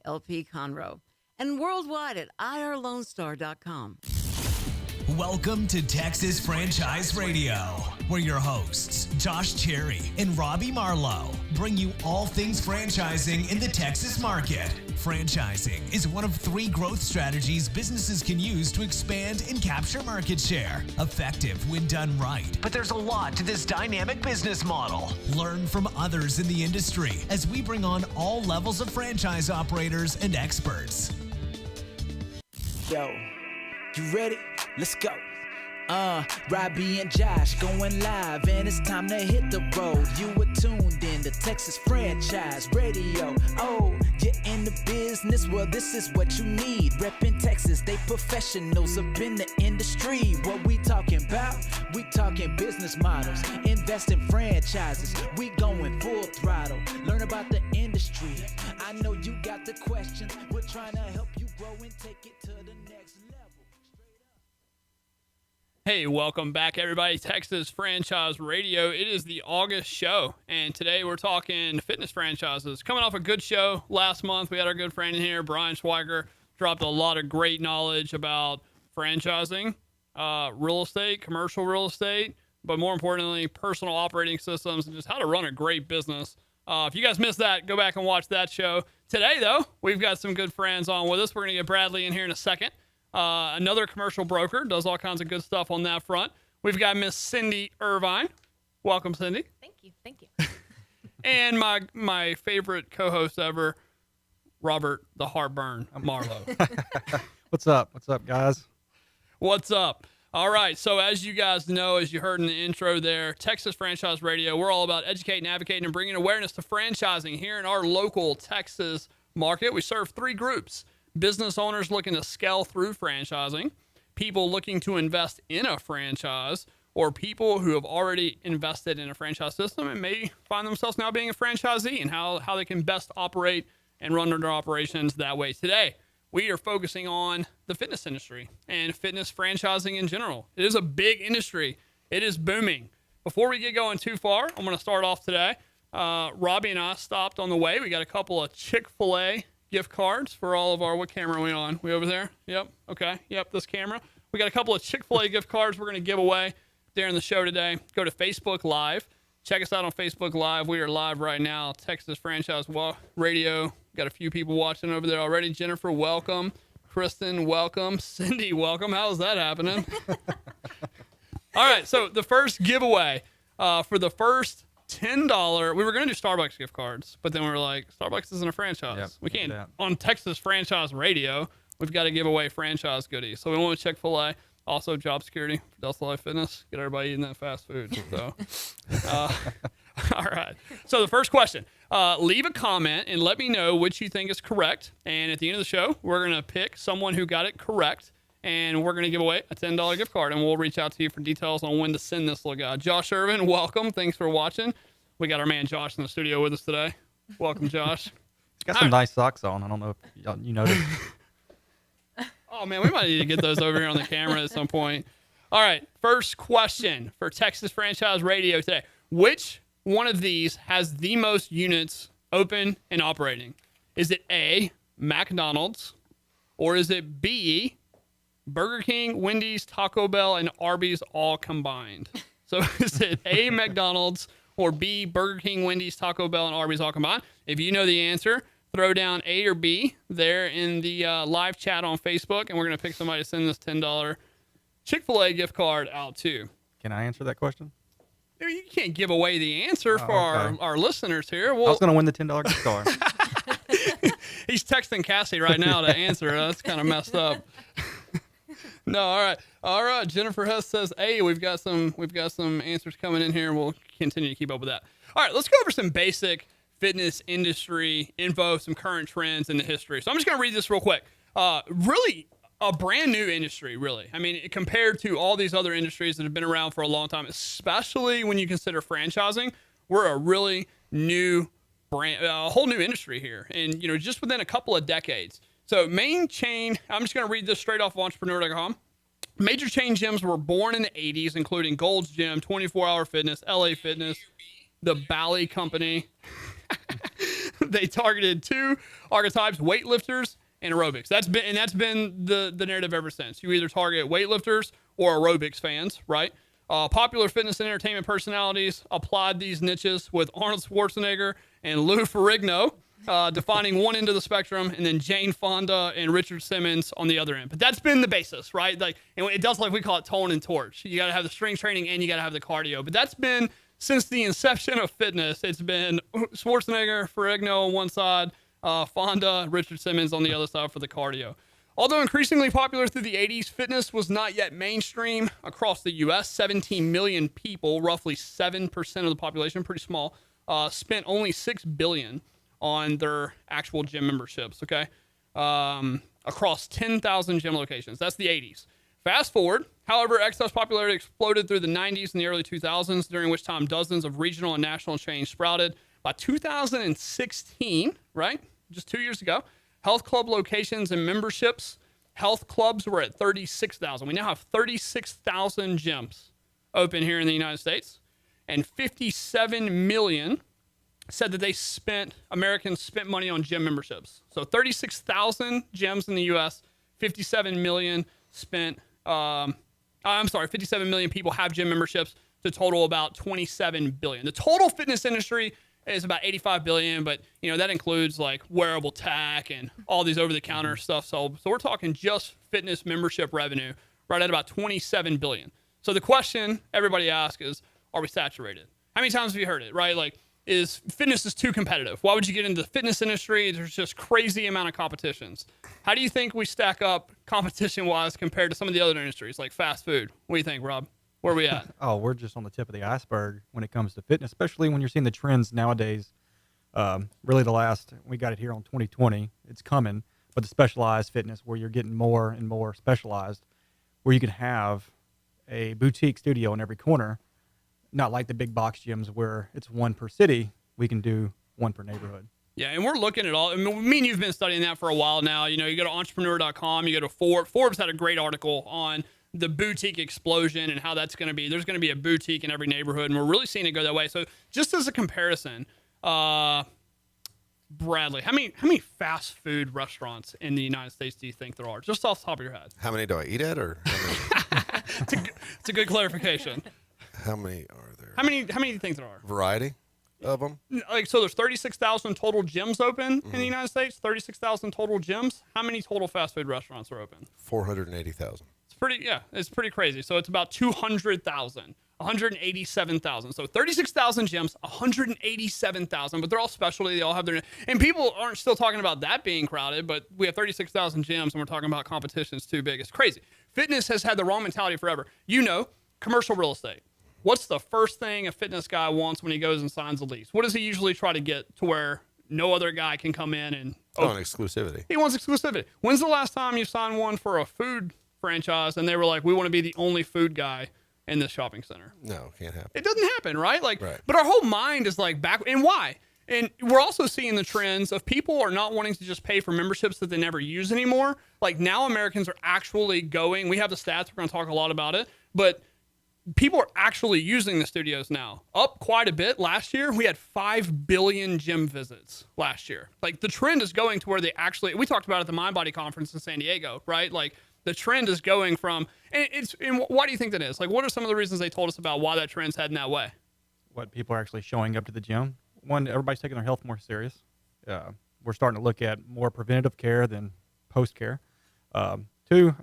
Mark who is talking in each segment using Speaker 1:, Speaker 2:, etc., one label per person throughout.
Speaker 1: LP Conroe, and worldwide at irlonestar.com.
Speaker 2: Welcome to Texas Franchise Radio, where your hosts, Josh Cherry and Robbie Marlowe, bring you all things franchising in the Texas market. Franchising is one of 3 growth strategies businesses can use to expand and capture market share. Effective when done right. But there's a lot to this dynamic business model. Learn from others in the industry as we bring on all levels of franchise operators and experts.
Speaker 3: Yo, you ready? Let's go. Robbie and Josh going live, and it's time to hit the road. You were tuned in to Texas Franchise Radio. Oh, you're in the business, well, this is what you need. Reppin' Texas, they professionals up in the industry. What we talking about? We talking business models, invest in franchises. We going full throttle, learn about the industry. I know you got the questions. We're trying to help you grow and take it to the next level.
Speaker 4: Hey, welcome back, everybody. Texas Franchise Radio. It is the August show, and today we're talking fitness franchises. Coming off a good show last month, we had our good friend in here, Brian Schweiger, dropped a lot of great knowledge about franchising, real estate, commercial real estate, but more importantly, personal operating systems and just how to run a great business. If you guys missed that, go back and watch that show. Today, though, we've got some good friends on with us. We're going to get Bradley in here in a second. Another commercial broker, does all kinds of good stuff on that front. We've got Miss Cindy Irvine. Welcome, Cindy.
Speaker 5: Thank you.
Speaker 4: And my favorite co-host ever, Robert the Heartburn Marlowe.
Speaker 6: What's up, guys?
Speaker 4: What's up? All right, so as you guys know, as you heard in the intro there, Texas Franchise Radio, we're all about educating, advocating, and bringing awareness to franchising here in our local Texas market. We serve 3 groups. Business owners looking to scale through franchising, people looking to invest in a franchise, or people who have already invested in a franchise system and may find themselves now being a franchisee and how they can best operate and run their operations that way. Today, we are focusing on the fitness industry and fitness franchising in general. It is a big industry. It is booming. Before we get going too far, I'm going to start off today. Robbie and I stopped on the way. We got a couple of Chick-fil-A gift cards for all of our, what camera are we on? We over there? Yep. Okay. Yep. This camera. We got a couple of Chick-fil-A gift cards we're going to give away during the show today. Go to Facebook Live. Check us out on Facebook Live. We are live right now. Texas Franchise Radio. Got a few people watching over there already. Jennifer, welcome. Kristen, welcome. Cindy, welcome. How's that happening? All right. So the first giveaway for the first $10. We were going to do Starbucks gift cards, but then we were like, Starbucks isn't a franchise.
Speaker 6: Yep,
Speaker 4: we can't. On Texas Franchise Radio, we've got to give away franchise goodies. So we went with Chick-fil-A, also job security for Delta Life Fitness. Get everybody eating that fast food. So, all right. So the first question, leave a comment and let me know which you think is correct. And at the end of the show, we're going to pick someone who got it correct. And we're going to give away a $10 gift card, and we'll reach out to you for details on when to send this little guy. Josh Irvin, welcome. Thanks for watching. We got our man Josh in the studio with us today. Welcome, Josh.
Speaker 6: He's got some nice socks on. I don't know if you noticed.
Speaker 4: Oh, man, we might need to get those over here on the camera at some point. All right, first question for Texas Franchise Radio today. Which one of these has the most units open and operating? Is it A, McDonald's, or is it B, Burger King, Wendy's, Taco Bell, and Arby's all combined? So is it A, McDonald's, or B, Burger King, Wendy's, Taco Bell, and Arby's all combined? If you know the answer, throw down A or B there in the live chat on Facebook, and we're going to pick somebody to send this $10 Chick-fil-A gift card out to.
Speaker 6: Can I answer that question?
Speaker 4: You can't give away the answer for our listeners here.
Speaker 6: I was going to win the $10 gift card.
Speaker 4: He's texting Cassie right now to answer. That's kind of messed up. No, all right. Jennifer Hess says, "Hey, we've got some answers coming in here. We'll continue to keep up with that." All right, let's go over some basic fitness industry info, some current trends in the history. So I'm just going to read this real quick. Really, a brand new industry. Really, I mean, compared to all these other industries that have been around for a long time, especially when you consider franchising, we're a really new brand, a whole new industry here, and just within a couple of decades. So main chain, I'm just going to read this straight off of entrepreneur.com. Major chain gyms were born in the 80s, including Gold's Gym, 24 Hour Fitness, LA Fitness, the Bally Company, they targeted two archetypes: weightlifters and aerobics. That's been the narrative ever since. You either target weightlifters or aerobics fans, right? Popular fitness and entertainment personalities applied these niches, with Arnold Schwarzenegger and Lou Ferrigno defining one end of the spectrum, and then Jane Fonda and Richard Simmons on the other end. But that's been the basis, right? Like, and it does, like we call it, tone and torch. You got to have the strength training and you got to have the cardio. But that's been, since the inception of fitness, it's been Schwarzenegger, Ferrigno on one side, Fonda, Richard Simmons on the other side for the cardio. Although increasingly popular through the 80s, fitness was not yet mainstream across the U.S. 17 million people, roughly 7% of the population, pretty small, spent only $6 billion on their actual gym memberships, okay? Across 10,000 gym locations. That's the 80s. Fast forward, however, excess popularity exploded through the 90s and the early 2000s, during which time dozens of regional and national chains sprouted. By 2016, right, just 2 years ago, health club locations and memberships, health clubs were at 36,000. We now have 36,000 gyms open here in the United States, and 57 million said that Americans spent money on gym memberships. So 36,000 gyms in the U.S., 57 million 57 million people have gym memberships, to total about 27 billion. The total fitness industry is about 85 billion, but that includes like wearable tech and all these over-the-counter stuff. So we're talking just fitness membership revenue right at about 27 billion. So the question everybody asks is, are we saturated? How many times have you heard it, right? Like, fitness is too competitive. Why would you get into the fitness industry? There's just crazy amount of competitions. How do you think we stack up competition-wise compared to some of the other industries, like fast food? What do you think, Rob? Where are we at?
Speaker 6: Oh, we're just on the tip of the iceberg when it comes to fitness, especially when you're seeing the trends nowadays. Really we got it here on 2020. It's coming, but the specialized fitness, where you're getting more and more specialized, where you can have a boutique studio in every corner. Not like the big box gyms where it's one per city. We can do one per neighborhood.
Speaker 4: Yeah, and we're looking at all. I mean, me and you've been studying that for a while now. You go to entrepreneur.com, you go to Forbes. Forbes had a great article on the boutique explosion and how that's going to be. There's going to be a boutique in every neighborhood, and we're really seeing it go that way. So just as a comparison, Bradley, how many fast food restaurants in the United States do you think there are? Just off the top of your head.
Speaker 5: How many do I eat at, or how many?
Speaker 4: It's a good clarification.
Speaker 5: How many are there?
Speaker 4: How many do you think there are?
Speaker 5: Variety of them?
Speaker 4: So there's 36,000 total gyms open in the United States, 36,000 total gyms. How many total fast food restaurants are open?
Speaker 5: 480,000.
Speaker 4: It's pretty crazy. So it's about 200,000, 187,000. So 36,000 gyms, 187,000, but they're all specialty. They all have and people aren't still talking about that being crowded, but we have 36,000 gyms and we're talking about competition's too big. It's crazy. Fitness has had the wrong mentality forever. Commercial real estate. What's the first thing a fitness guy wants when he goes and signs a lease? What does he usually try to get to where no other guy can come in and...
Speaker 5: exclusivity.
Speaker 4: He wants exclusivity. When's the last time you signed one for a food franchise and they were like, we want to be the only food guy in this shopping center?
Speaker 5: No, can't happen.
Speaker 4: It doesn't happen, right?
Speaker 5: Right.
Speaker 4: But our whole mind is like back... And why? And we're also seeing the trends of people are not wanting to just pay for memberships that they never use anymore. Like, now Americans are actually going... We have the stats. We're going to talk a lot about it. But... people are actually using the studios now, up quite a bit. Last year, we had 5 billion gym visits last year. Like, the trend is going to where they actually, we talked about it at the Mind Body Conference in San Diego, right? Like, the trend is going from, and why do you think that is? Like, what are some of the reasons they told us about why that trend's heading that way?
Speaker 6: What, people are actually showing up to the gym? One, everybody's taking their health more serious. We're starting to look at more preventative care than post-care. Two,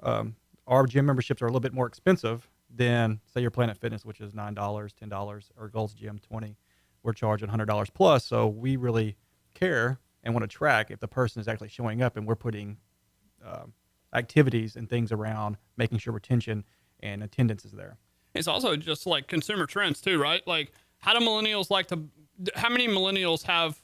Speaker 6: our gym memberships are a little bit more expensive than, say, your Planet Fitness, which is $9, $10, or Gold's Gym, $20. We're charging $100 plus, so we really care and want to track if the person is actually showing up, and we're putting activities and things around making sure retention and attendance is there.
Speaker 4: It's also just like consumer trends too, right? Like, how many millennials have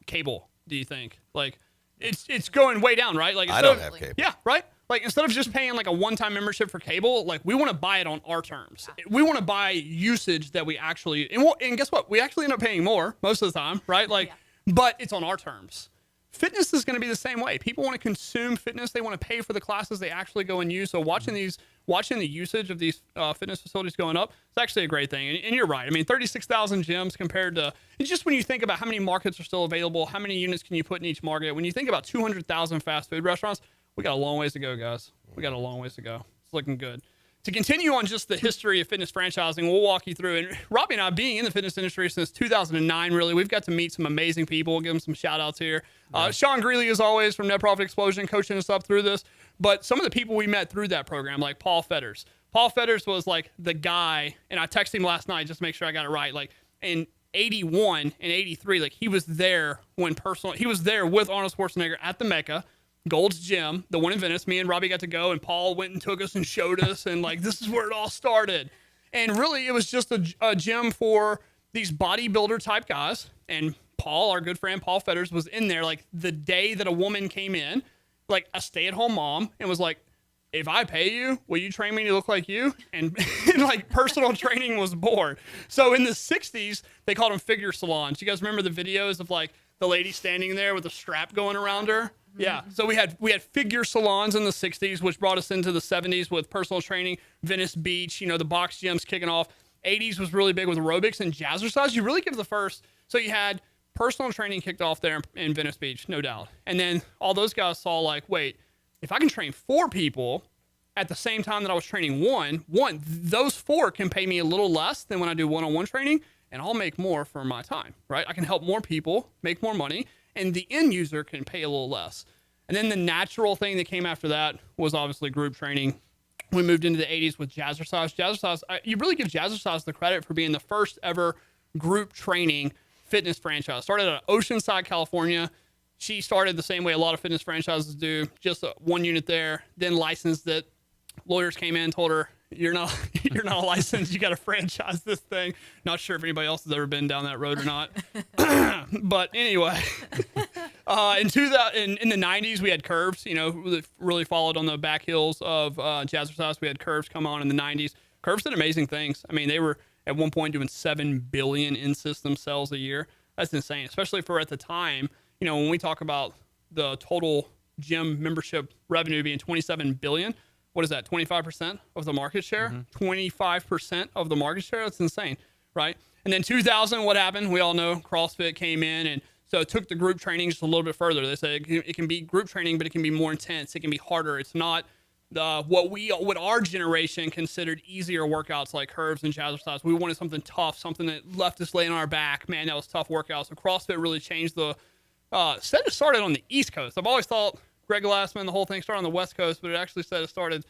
Speaker 4: cable, do you think? Like, it's going way down, right? Like,
Speaker 5: I don't have cable.
Speaker 4: Yeah, right? Like, instead of just paying like a one-time membership for cable, like, we want to buy it on our terms. We want to buy usage that we actually, and guess what? We actually end up paying more most of the time, right? Like, but it's on our terms. Fitness is going to be the same way. People want to consume fitness. They want to pay for the classes they actually go and use. So watching these watching the usage of these fitness facilities going up, it's actually a great thing. And you're right. I mean, 36,000 gyms compared to, it's just when you think about how many markets are still available, how many units can you put in each market, when you think about 200,000 fast food restaurants, we got a long ways to go, guys. We got a long ways to go. It's looking good. To continue on just the history of fitness franchising, we'll walk you through. And Robbie and I, being in the fitness industry since 2009, really, we've got to meet some amazing people. We'll give them some shout outs here. Sean Greeley, as always, from Net Profit Explosion, coaching us up through this. But some of the people we met through that program, like Paul Fetters. Paul Fetters was like the guy, and I texted him last night just to make sure I got it right. Like in 81 and 83, like he was there he was there with Arnold Schwarzenegger at the Mecca. Gold's Gym, the one in Venice. Me and Robbie got to go, and Paul went and took us and showed us, and like this is where it all started. And really, it was just a gym for these bodybuilder type guys. And Paul, our good friend Paul Fetters, was in there like the day that a woman came in, like a stay-at-home mom, and was like, "If I pay you, will you train me to look like you?" And like personal training was born. So in the 60s, they called them figure salons. You guys remember the videos of like the lady standing there with a strap going around her? Yeah. So we had figure salons in the 60s, which brought us into the 70s with personal training, Venice Beach, the box gyms kicking off. 80s was really big with aerobics and Jazzercise. You really give the first. So you had personal training kicked off there in Venice Beach, no doubt. And then all those guys saw like, wait, if I can train 4 people at the same time that I was training one, those 4 can pay me a little less than when I do one-on-one training, and I'll make more for my time, right? I can help more people, make more money, and the end user can pay a little less. And then the natural thing that came after that was obviously group training. We moved into the 80s with Jazzercise. Jazzercise, you really give Jazzercise the credit for being the first ever group training fitness franchise. Started at Oceanside, California. She started the same way a lot of fitness franchises do, just one unit there, then licensed it. Lawyers came in and told her, you're not licensed. You got to franchise this thing. Not sure if anybody else has ever been down that road or not. But anyway, in the 90s, we had Curves, really followed on the back heels of Jazzercise. We had Curves come on in the 90s. Curves did amazing things. I mean, they were at one point doing 7 billion in-system sales a year. That's insane, especially for at the time, when we talk about the total gym membership revenue being 27 billion, what is that, 25% of the market share? 25% of the market share? That's insane, right? And then 2000, what happened? We all know CrossFit came in, and so it took the group training just a little bit further. They said it can be group training, but it can be more intense. It can be harder. It's not what our generation considered easier workouts like curves and Jazzercise. We wanted something tough, something that left us laying on our back. Man, that was tough workouts. So CrossFit really changed it started on the East Coast. I've always thought Greg Glassman, the whole thing started on the West Coast, but it actually said it started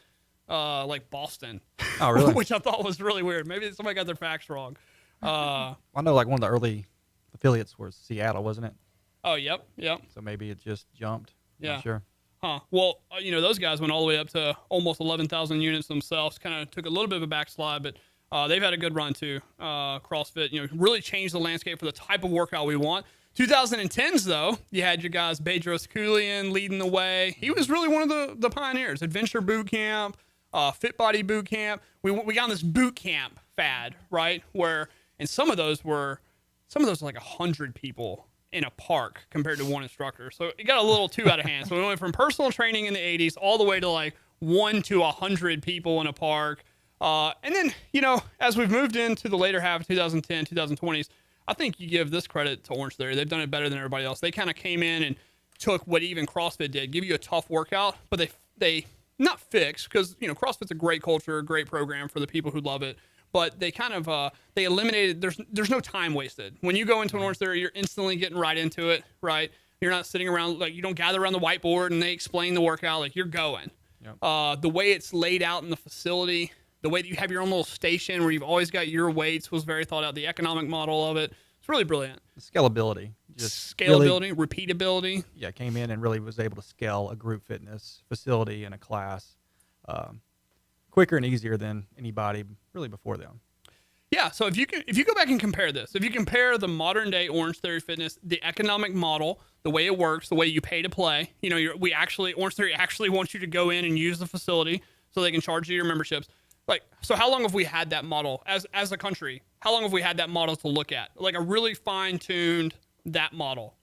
Speaker 4: like Boston. Oh, really? Which I thought was really weird. Maybe somebody got their facts wrong.
Speaker 6: I know like one of the early affiliates was Seattle, wasn't it?
Speaker 4: Oh, yep.
Speaker 6: So maybe it just jumped.
Speaker 4: Yeah.
Speaker 6: Not sure.
Speaker 4: Huh. Well, those guys went all the way up to almost 11,000 units themselves. Kind of took a little bit of a backslide, but they've had a good run too. CrossFit, really changed the landscape for the type of workout we want. 2010s, though, you had your guys, Bedros Keuilian leading the way. He was really one of the pioneers. Adventure Bootcamp, Fit Body Bootcamp. We got on this Bootcamp fad, right? And some of those were like 100 people in a park compared to one instructor. So it got a little too out of hand. So we went from personal training in the 80s all the way to like 1 to 100 people in a park. And then, as we've moved into the later half of 2010, 2020s, I think you give this credit to Orange Theory. They've done it better than everybody else. They kind of came in and took what even CrossFit did, give you a tough workout, but they not fix, because, CrossFit's a great culture, a great program for the people who love it. But they kind of they eliminated. There's no time wasted when you go into an Orange Theory. You're instantly getting right into it, right? You're not sitting around, like, you don't gather around the whiteboard and they explain the workout. Like, you're going. Yep. The way it's laid out in the facility, the way that you have your own little station where you've always got your weights was very thought out. The economic model of it, it's really brilliant.
Speaker 6: Scalability,
Speaker 4: scalability, repeatability.
Speaker 6: Yeah, came in and really was able to scale a group fitness facility and a class quicker and easier than anybody really before them.
Speaker 4: Yeah, so if you go back and compare this, if you compare the modern day Orange Theory Fitness, the economic model, the way it works, the way you pay to play, Orange Theory actually wants you to go in and use the facility so they can charge you your memberships. Like, so how long have we had that model as a country? How long have we had that model to look at? Like, a really fine-tuned that model?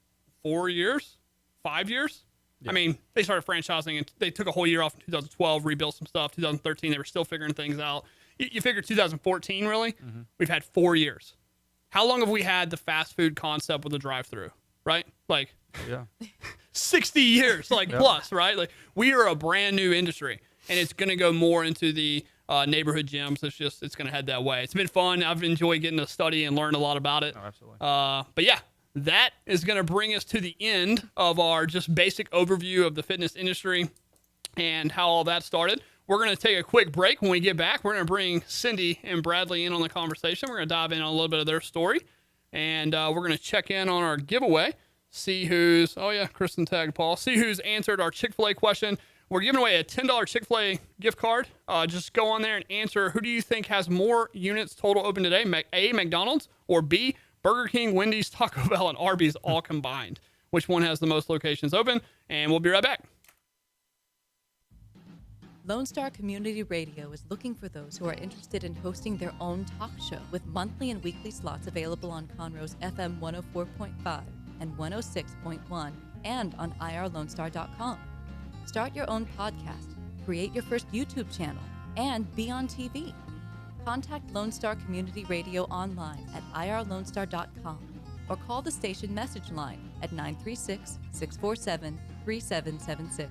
Speaker 4: 4 years? 5 years? I mean, they started franchising and they took a whole year off in 2012, rebuilt some stuff. 2013, they were still figuring things out. You figure 2014, really? We've had 4 years. How long have we had the fast food concept with the drive-through, right? Like 60 years, like plus, right? Like we are a brand new industry, and it's going to go more into the neighborhood gyms. It's going to head that way. It's been fun. I've enjoyed getting to study and learn a lot about it.
Speaker 6: Oh, absolutely.
Speaker 4: But yeah, that is going to bring us to the end of our just basic overview of the fitness industry and how all that started. We're going to take a quick break. When we get back, we're going to bring Cindy and Bradley in on the conversation. We're going to dive in on a little bit of their story, and we're going to check in on our giveaway, see who's, Kristen tagged Paul, see who's answered our Chick-fil-A question. We're giving away a $10 Chick-fil-A gift card. Just go on there and answer, who do you think has more units total open today? A, McDonald's, or B, Burger King, Wendy's, Taco Bell, and Arby's all combined? Which one has the most locations open? And we'll be right back.
Speaker 7: Lone Star Community Radio is looking for those who are interested in hosting their own talk show with monthly and weekly slots available on Conroe's FM 104.5 and 106.1 and on irlonestar.com. Start your own podcast, create your first YouTube channel, and be on TV. Contact Lone Star Community Radio online at irlonestar.com or call the station message line at 936-647-3776.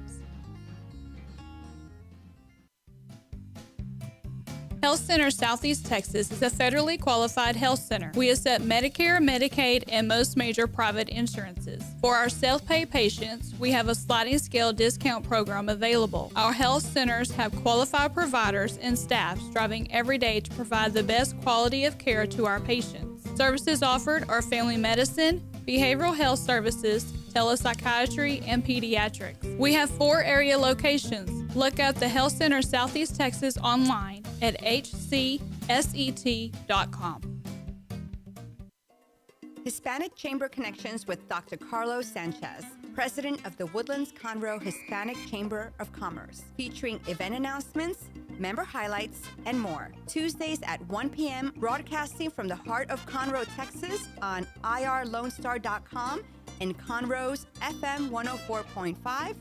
Speaker 8: Health Center Southeast Texas is a federally qualified health center. We accept Medicare, Medicaid, and most major private insurances. For our self-pay patients, we have a sliding scale discount program available. Our health centers have qualified providers and staff striving every day to provide the best quality of care to our patients. Services offered are family medicine, behavioral health services, telepsychiatry, and pediatrics. We have 4 area locations. Look up the Health Center Southeast Texas online at hcset.com.
Speaker 9: Hispanic Chamber Connections with Dr. Carlos Sanchez, president of the Woodlands Conroe Hispanic Chamber of Commerce, featuring event announcements, member highlights, and more. Tuesdays at 1 p.m., broadcasting from the heart of Conroe, Texas on irlonestar.com and Conroe's FM 104.5,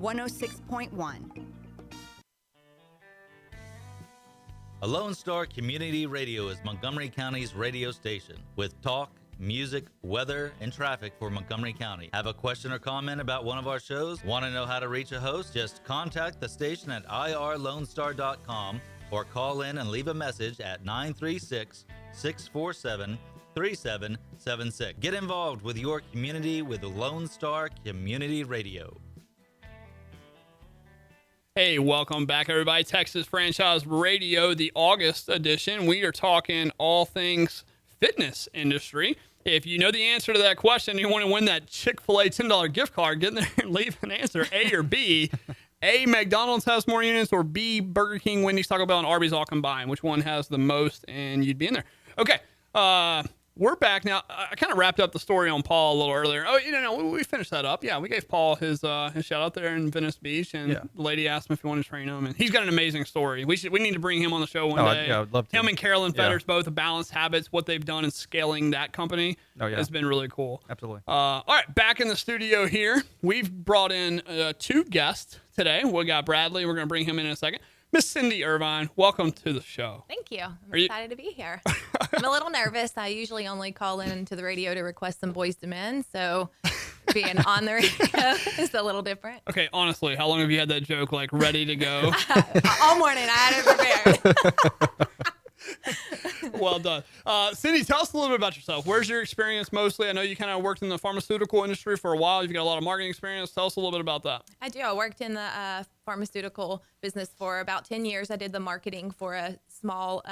Speaker 9: 106.1.
Speaker 10: A Lone Star Community Radio is Montgomery County's radio station with talk, music, weather, and traffic for Montgomery County. Have a question or comment about one of our shows? Want to know how to reach a host? Just contact the station at irlonestar.com or call in and leave a message at 936-647-3776. Get involved with your community with Lone Star Community Radio.
Speaker 4: Hey, welcome back, everybody. Texas Franchise Radio, the August edition. We are talking all things fitness industry. If you know the answer to that question, you want to win that Chick-fil-A $10 gift card, get in there and leave an answer, A or B. A, McDonald's has more units, or B, Burger King, Wendy's, Taco Bell, and Arby's all combined. Which one has the most? And you'd be in there. Okay. We're back now. I kind of wrapped up the story on Paul a little earlier. Oh, we finished that up. Yeah, we gave Paul his shout out there in Venice Beach, and the lady asked him if he wanted to train him, and he's got an amazing story. We need to bring him on the show one day.
Speaker 6: I'd love to.
Speaker 4: Him and Carolyn Fetters, both Balanced Habits, what they've done in scaling that company has been really cool.
Speaker 6: Absolutely.
Speaker 4: All right, back in the studio here, we've brought in 2 guests today. We got Bradley. We're going to bring him in a second. Miss Cindy Irvine, welcome to the show.
Speaker 11: Thank you. I'm excited to be here. I'm a little nervous. I usually only call in to the radio to request some Boys to Men, so being on the radio is a little different.
Speaker 4: Okay, honestly, how long have you had that joke ready to go?
Speaker 11: All morning, I had it prepared.
Speaker 4: Well done. Cindy, tell us a little bit about yourself. Where's your experience mostly? I know you kind of worked in the pharmaceutical industry for a while. You've got a lot of marketing experience. Tell us a little bit about that.
Speaker 11: I do. I worked in the pharmaceutical business for about 10 years. I did the marketing for a small,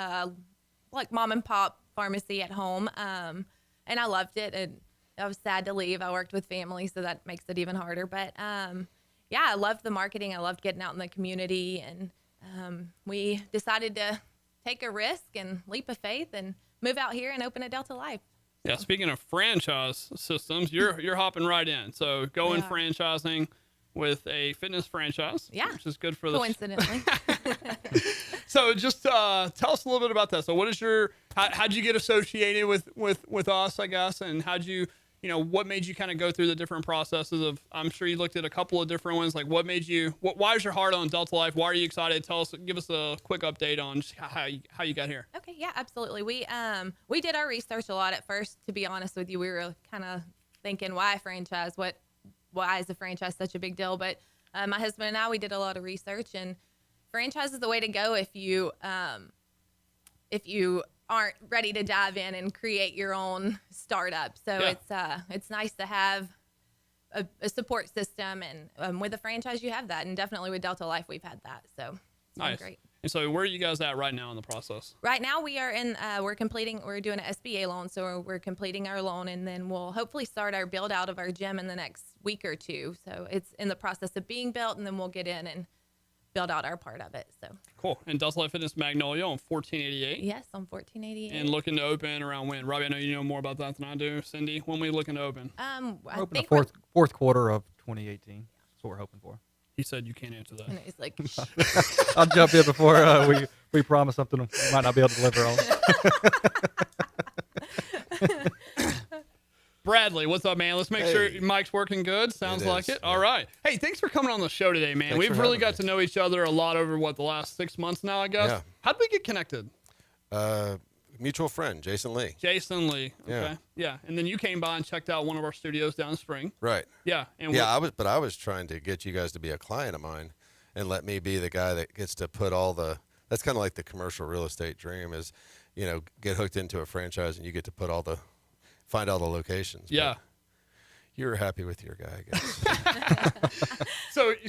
Speaker 11: mom and pop pharmacy at home. And I loved it. And I was sad to leave. I worked with family, so that makes it even harder. But I loved the marketing. I loved getting out in the community. And we decided to take a risk and leap of faith and move out here and open a Delta Life.
Speaker 4: Yeah, speaking of franchise systems, you're hopping right in. So going franchising with a fitness franchise, which is good for the
Speaker 11: coincidentally.
Speaker 4: So just tell us a little bit about that. So what is how'd you get associated with us, I guess, and how'd you what made you kind of go through the different processes of, I'm sure you looked at a couple of different ones. Like what made you, why is your heart on Delta Life? Why are you excited? Give us a quick update on just how you got here.
Speaker 11: Okay. Yeah, absolutely. We did our research a lot at first, to be honest with you. We were kind of thinking, why franchise? Why is a franchise such a big deal? But my husband and I, we did a lot of research, and franchise is the way to go if you aren't ready to dive in and create your own startup. So it's nice to have a support system, and with a franchise you have that, and definitely with Delta Life we've had that. So it's been great.
Speaker 4: And so where are you guys at right now in the process?
Speaker 11: Right now we are we're doing an SBA loan, so we're completing our loan, and then we'll hopefully start our build out of our gym in the next week or two. So it's in the process of being built, and then we'll get in and build out our part of it. So
Speaker 4: cool. And Delta Life Fitness Magnolia on 1488.
Speaker 11: Yes, on 1488.
Speaker 4: And looking to open around when? Robbie, I know you know more about that than I do. Cindy, when we looking to open?
Speaker 6: I think the fourth quarter of 2018. That's what we're hoping for.
Speaker 4: He said you can't answer that.
Speaker 11: And he's like,
Speaker 6: I'll jump in before we promise something we might not be able to deliver on.
Speaker 4: Bradley, what's up, man? Let's make sure Mike's working good. Sounds like it. All right. Hey, thanks for coming on the show today, man. We've really got to know each other a lot over, the last 6 months now, I guess.
Speaker 5: Yeah.
Speaker 4: How'd we get connected?
Speaker 5: Mutual friend, Jason Lee.
Speaker 4: Jason Lee. Okay. Yeah. And then you came by and checked out one of our studios down in Spring.
Speaker 5: Right.
Speaker 4: Yeah. And
Speaker 5: I was trying to get you guys to be a client of mine and let me be the guy that gets to put that's kind of like the commercial real estate dream is, get hooked into a franchise and you get to find all the locations.
Speaker 4: Yeah.
Speaker 5: But you're happy with your guy, I guess.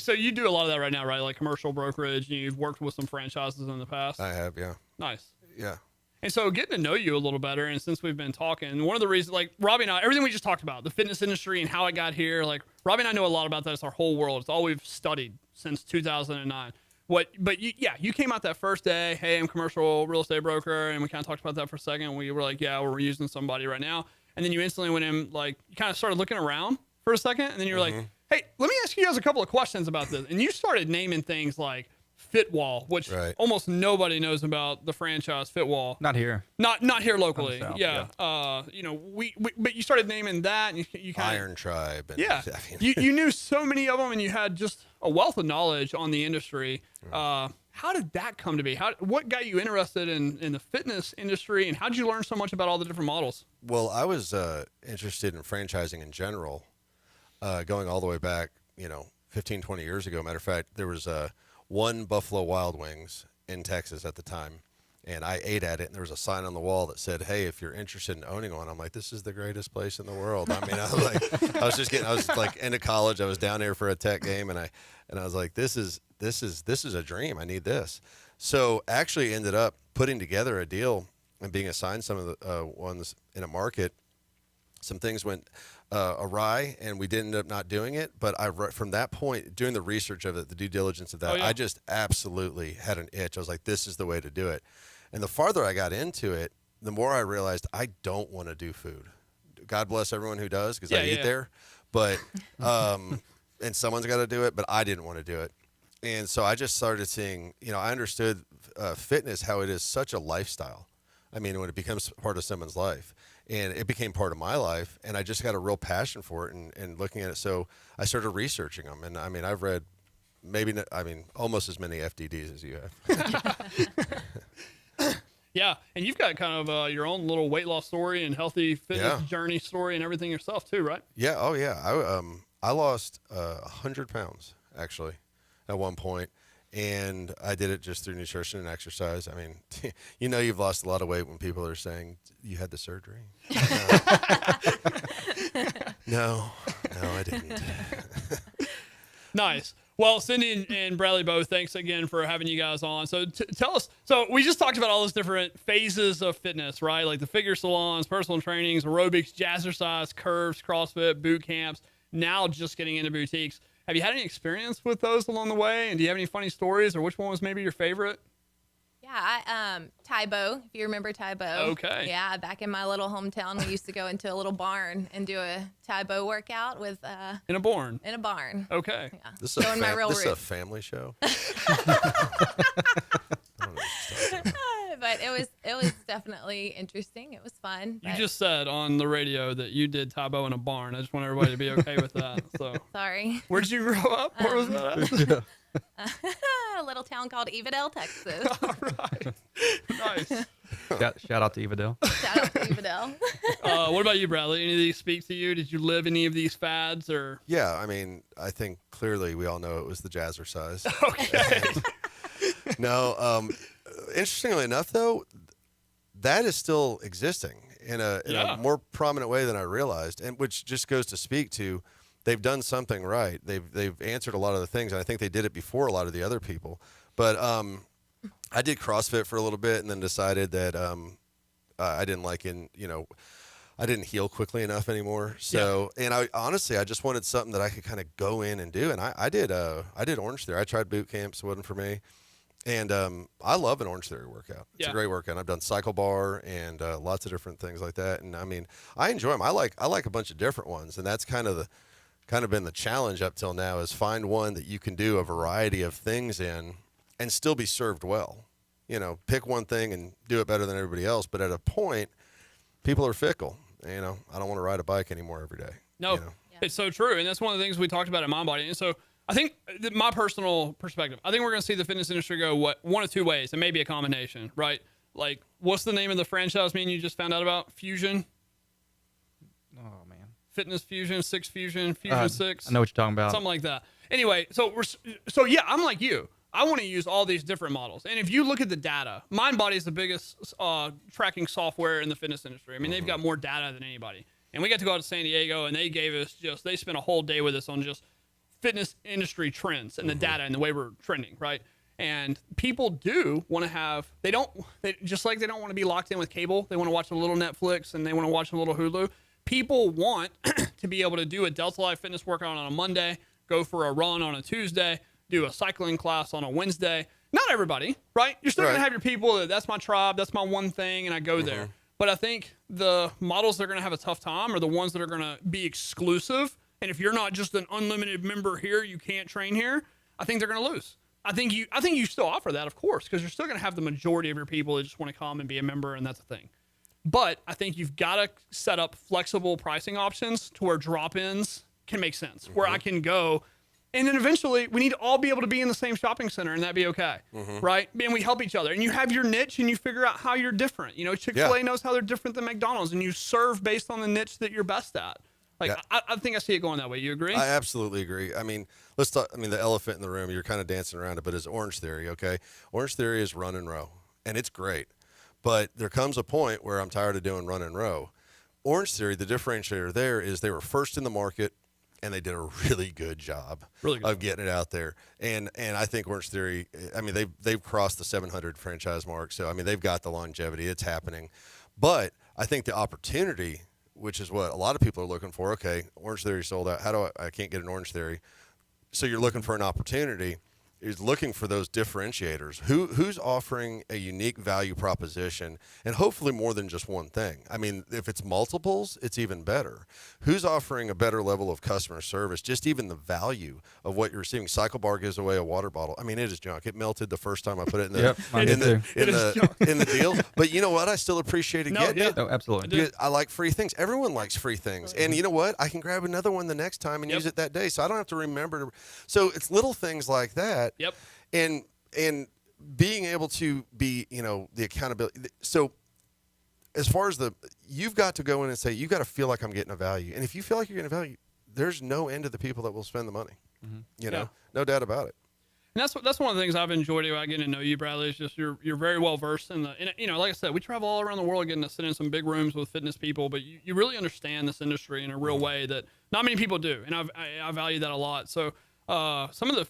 Speaker 4: So you do a lot of that right now, right? Like commercial brokerage. You've worked with some franchises in the past.
Speaker 5: I have, yeah.
Speaker 4: Nice.
Speaker 5: Yeah.
Speaker 4: And so getting to know you a little better, and since we've been talking, one of the reasons, like Robbie and I, everything we just talked about, the fitness industry and how I got here, like Robbie and I know a lot about that. It's our whole world. It's all we've studied since 2009. But you came out that first day, hey, I'm a commercial real estate broker, and we kind of talked about that for a second. We were like, yeah, we're using somebody right now. And then you instantly went in, like, you kind of started looking around for a second, and then you were like, hey, let me ask you guys a couple of questions about this. And you started naming things like Fitwall, which almost nobody knows about the franchise Fitwall.
Speaker 6: Not here.
Speaker 4: Not here locally.
Speaker 6: South,
Speaker 4: yeah. But you started naming that, and you kind of
Speaker 5: Iron Tribe. And,
Speaker 4: you knew so many of them, and you had just a wealth of knowledge on the industry. How did that come to be? What got you interested in the fitness industry, and how did you learn so much about all the different models?
Speaker 5: Well, I was interested in franchising in general, going all the way back, 15, 20 years ago. Matter of fact, there was one Buffalo Wild Wings in Texas at the time, and I ate at it, and there was a sign on the wall that said, hey, if you're interested in owning one. I'm like, this is the greatest place in the world. I mean, I was like into college. I was down there for a tech game, and I was like, this is a dream. I need this. So actually ended up putting together a deal and being assigned some of the ones in a market. Some things went awry, and we did end up not doing it. But from that point, doing the research of it, the due diligence of that, I just absolutely had an itch. I was like, this is the way to do it. And the farther I got into it, the more I realized I don't want to do food. God bless everyone who does, because I eat there. But and someone's got to do it, but I didn't want to do it. And so I just started seeing, I understood fitness, how it is such a lifestyle. I mean, when it becomes part of someone's life, and it became part of my life, and I just got a real passion for it and looking at it. So I started researching them. And I mean, I've read almost as many FDDs as you have.
Speaker 4: Yeah. And you've got kind of your own little weight loss story and healthy fitness journey story and everything yourself too, right?
Speaker 5: Yeah. Oh yeah. I lost 100 pounds actually at one point, and I did it just through nutrition and exercise. I mean, you've lost a lot of weight when people are saying you had the surgery. No, I didn't.
Speaker 4: Nice. Well, Cindy and Bradley both, thanks again for having you guys on. So tell us, so we just talked about all those different phases of fitness, right? Like the figure salons, personal trainings, aerobics, jazzercise, curves, CrossFit, boot camps, now just getting into boutiques. Have you had any experience with those along the way? And do you have any funny stories, or which one was maybe your favorite?
Speaker 11: Yeah, Tybo, if you remember Tybo.
Speaker 4: Okay.
Speaker 11: Yeah, back in my little hometown, we used to go into a little barn and do a Tybo workout with
Speaker 4: in a barn.
Speaker 11: In a barn.
Speaker 4: Okay.
Speaker 11: Yeah.
Speaker 5: This is a family show.
Speaker 11: But it was definitely interesting. It was fun.
Speaker 4: You
Speaker 11: but-
Speaker 4: just said on the radio that you did Tybo in a barn. I just want everybody to be okay with that. So,
Speaker 11: Sorry.
Speaker 4: where did you grow up? Where was that at?
Speaker 11: A little town called Evadale, Texas.
Speaker 4: All right. Nice.
Speaker 6: Shout out to Evadale.
Speaker 11: Shout out to Evadale.
Speaker 4: What about you, Bradley? Any of these speak to you? Did you live any of these fads or?
Speaker 5: Yeah, I mean, I think clearly we all know it was the Jazzercise.
Speaker 4: Okay.
Speaker 5: No, interestingly enough, though, that is still existing in a more prominent way than I realized, and which just goes to speak to they've done something right. They've answered a lot of the things, and I think they did it before a lot of the other people. But I did CrossFit for a little bit, and then decided that I didn't like I didn't heal quickly enough anymore. So, and I honestly, I just wanted something that I could kind of go in and do. And I did Orange Theory. I tried Bootcamps, it wasn't for me. And I love an Orange Theory workout. It's a great workout. I've done cycle bar and lots of different things like that. And I mean, I enjoy them. I like a bunch of different ones, and that's kind of been the challenge up till now, is find one that you can do a variety of things in and still be served well. You know, pick one thing and do it better than everybody else. But at a point, people are fickle. You know, I don't want to ride a bike anymore every day.
Speaker 4: No,
Speaker 5: you know?
Speaker 4: It's so true. And that's one of the things we talked about at Mind Body. And so I think my personal perspective, I think we're going to see the fitness industry go one of two ways, and maybe a combination, right? Like, what's the name of the franchise you just found out about? Fusion?
Speaker 6: Oh, man.
Speaker 4: Fitness Fusion, Six Fusion, Fusion 6.
Speaker 6: I know what you're talking about.
Speaker 4: Something like that. Anyway, so yeah, I'm like you. I want to use all these different models. And if you look at the data, MindBody is the biggest tracking software in the fitness industry. I mean, they've got more data than anybody. And we got to go out to San Diego, and they gave us they spent a whole day with us on just fitness industry trends and the data and the way we're trending, right? And people do want to have, just like they don't want to be locked in with cable. They want to watch a little Netflix and they want to watch a little Hulu. People want to be able to do a Delta Life Fitness workout on a Monday, go for a run on a Tuesday, do a cycling class on a Wednesday. Not everybody, right? You're still going to have your people that's my tribe, that's my one thing, and I go there. But I think the models that are going to have a tough time are the ones that are going to be exclusive. And if you're not just an unlimited member here, you can't train here, I think they're going to lose. I think you still offer that, of course, because you're still going to have the majority of your people that just want to come and be a member, and that's a thing. But I think you've got to set up flexible pricing options to where drop-ins can make sense, where I can go. And then eventually we need to all be able to be in the same shopping center, and that'd be okay, right? And we help each other. And you have your niche, and you figure out how you're different. You know, Chick-fil-A knows how they're different than McDonald's, and you serve based on the niche that you're best at. Like, I think I see it going that way. You agree?
Speaker 5: I absolutely agree. I mean, let's talk. I mean, the elephant in the room, you're kind of dancing around it, but it's Orange Theory, okay? Orange Theory is run and row, and it's great. But there comes a point where I'm tired of doing run and row. Orange Theory, the differentiator there is they were first in the market, and they did a really good job of getting it out there. And I think Orange Theory, I mean, they've crossed the 700 franchise mark. So, I mean, they've got the longevity. It's happening. But I think the opportunity, which is what a lot of people are looking for. Okay, Orange Theory sold out. How do I can't get an Orange Theory? So you're looking for an opportunity. Is looking for those differentiators. Who's offering a unique value proposition, and hopefully more than just one thing. I mean, if it's multiples, it's even better. Who's offering a better level of customer service, just even the value of what you're receiving. Cycle Bar gives away a water bottle. I mean, it is junk. It melted the first time I put it in the in the deal. But you know what? I still appreciate it getting it.
Speaker 6: Oh, absolutely.
Speaker 5: I like free things. Everyone likes free things. And you know what? I can grab another one the next time and use it that day. So I don't have to remember. So it's little things like that.
Speaker 4: Yep.
Speaker 5: And being able to be, you know, the accountability. So as far as you've got to go in and say, you got to feel like I'm getting a value. And if you feel like you're getting a value, there's no end to the people that will spend the money. You know, no doubt about it.
Speaker 4: And that's one of the things I've enjoyed about getting to know you, Bradley, is just you're very well versed in you know, like I said, we travel all around the world getting to sit in some big rooms with fitness people, but you really understand this industry in a real way that not many people do. And I value that a lot. So some of the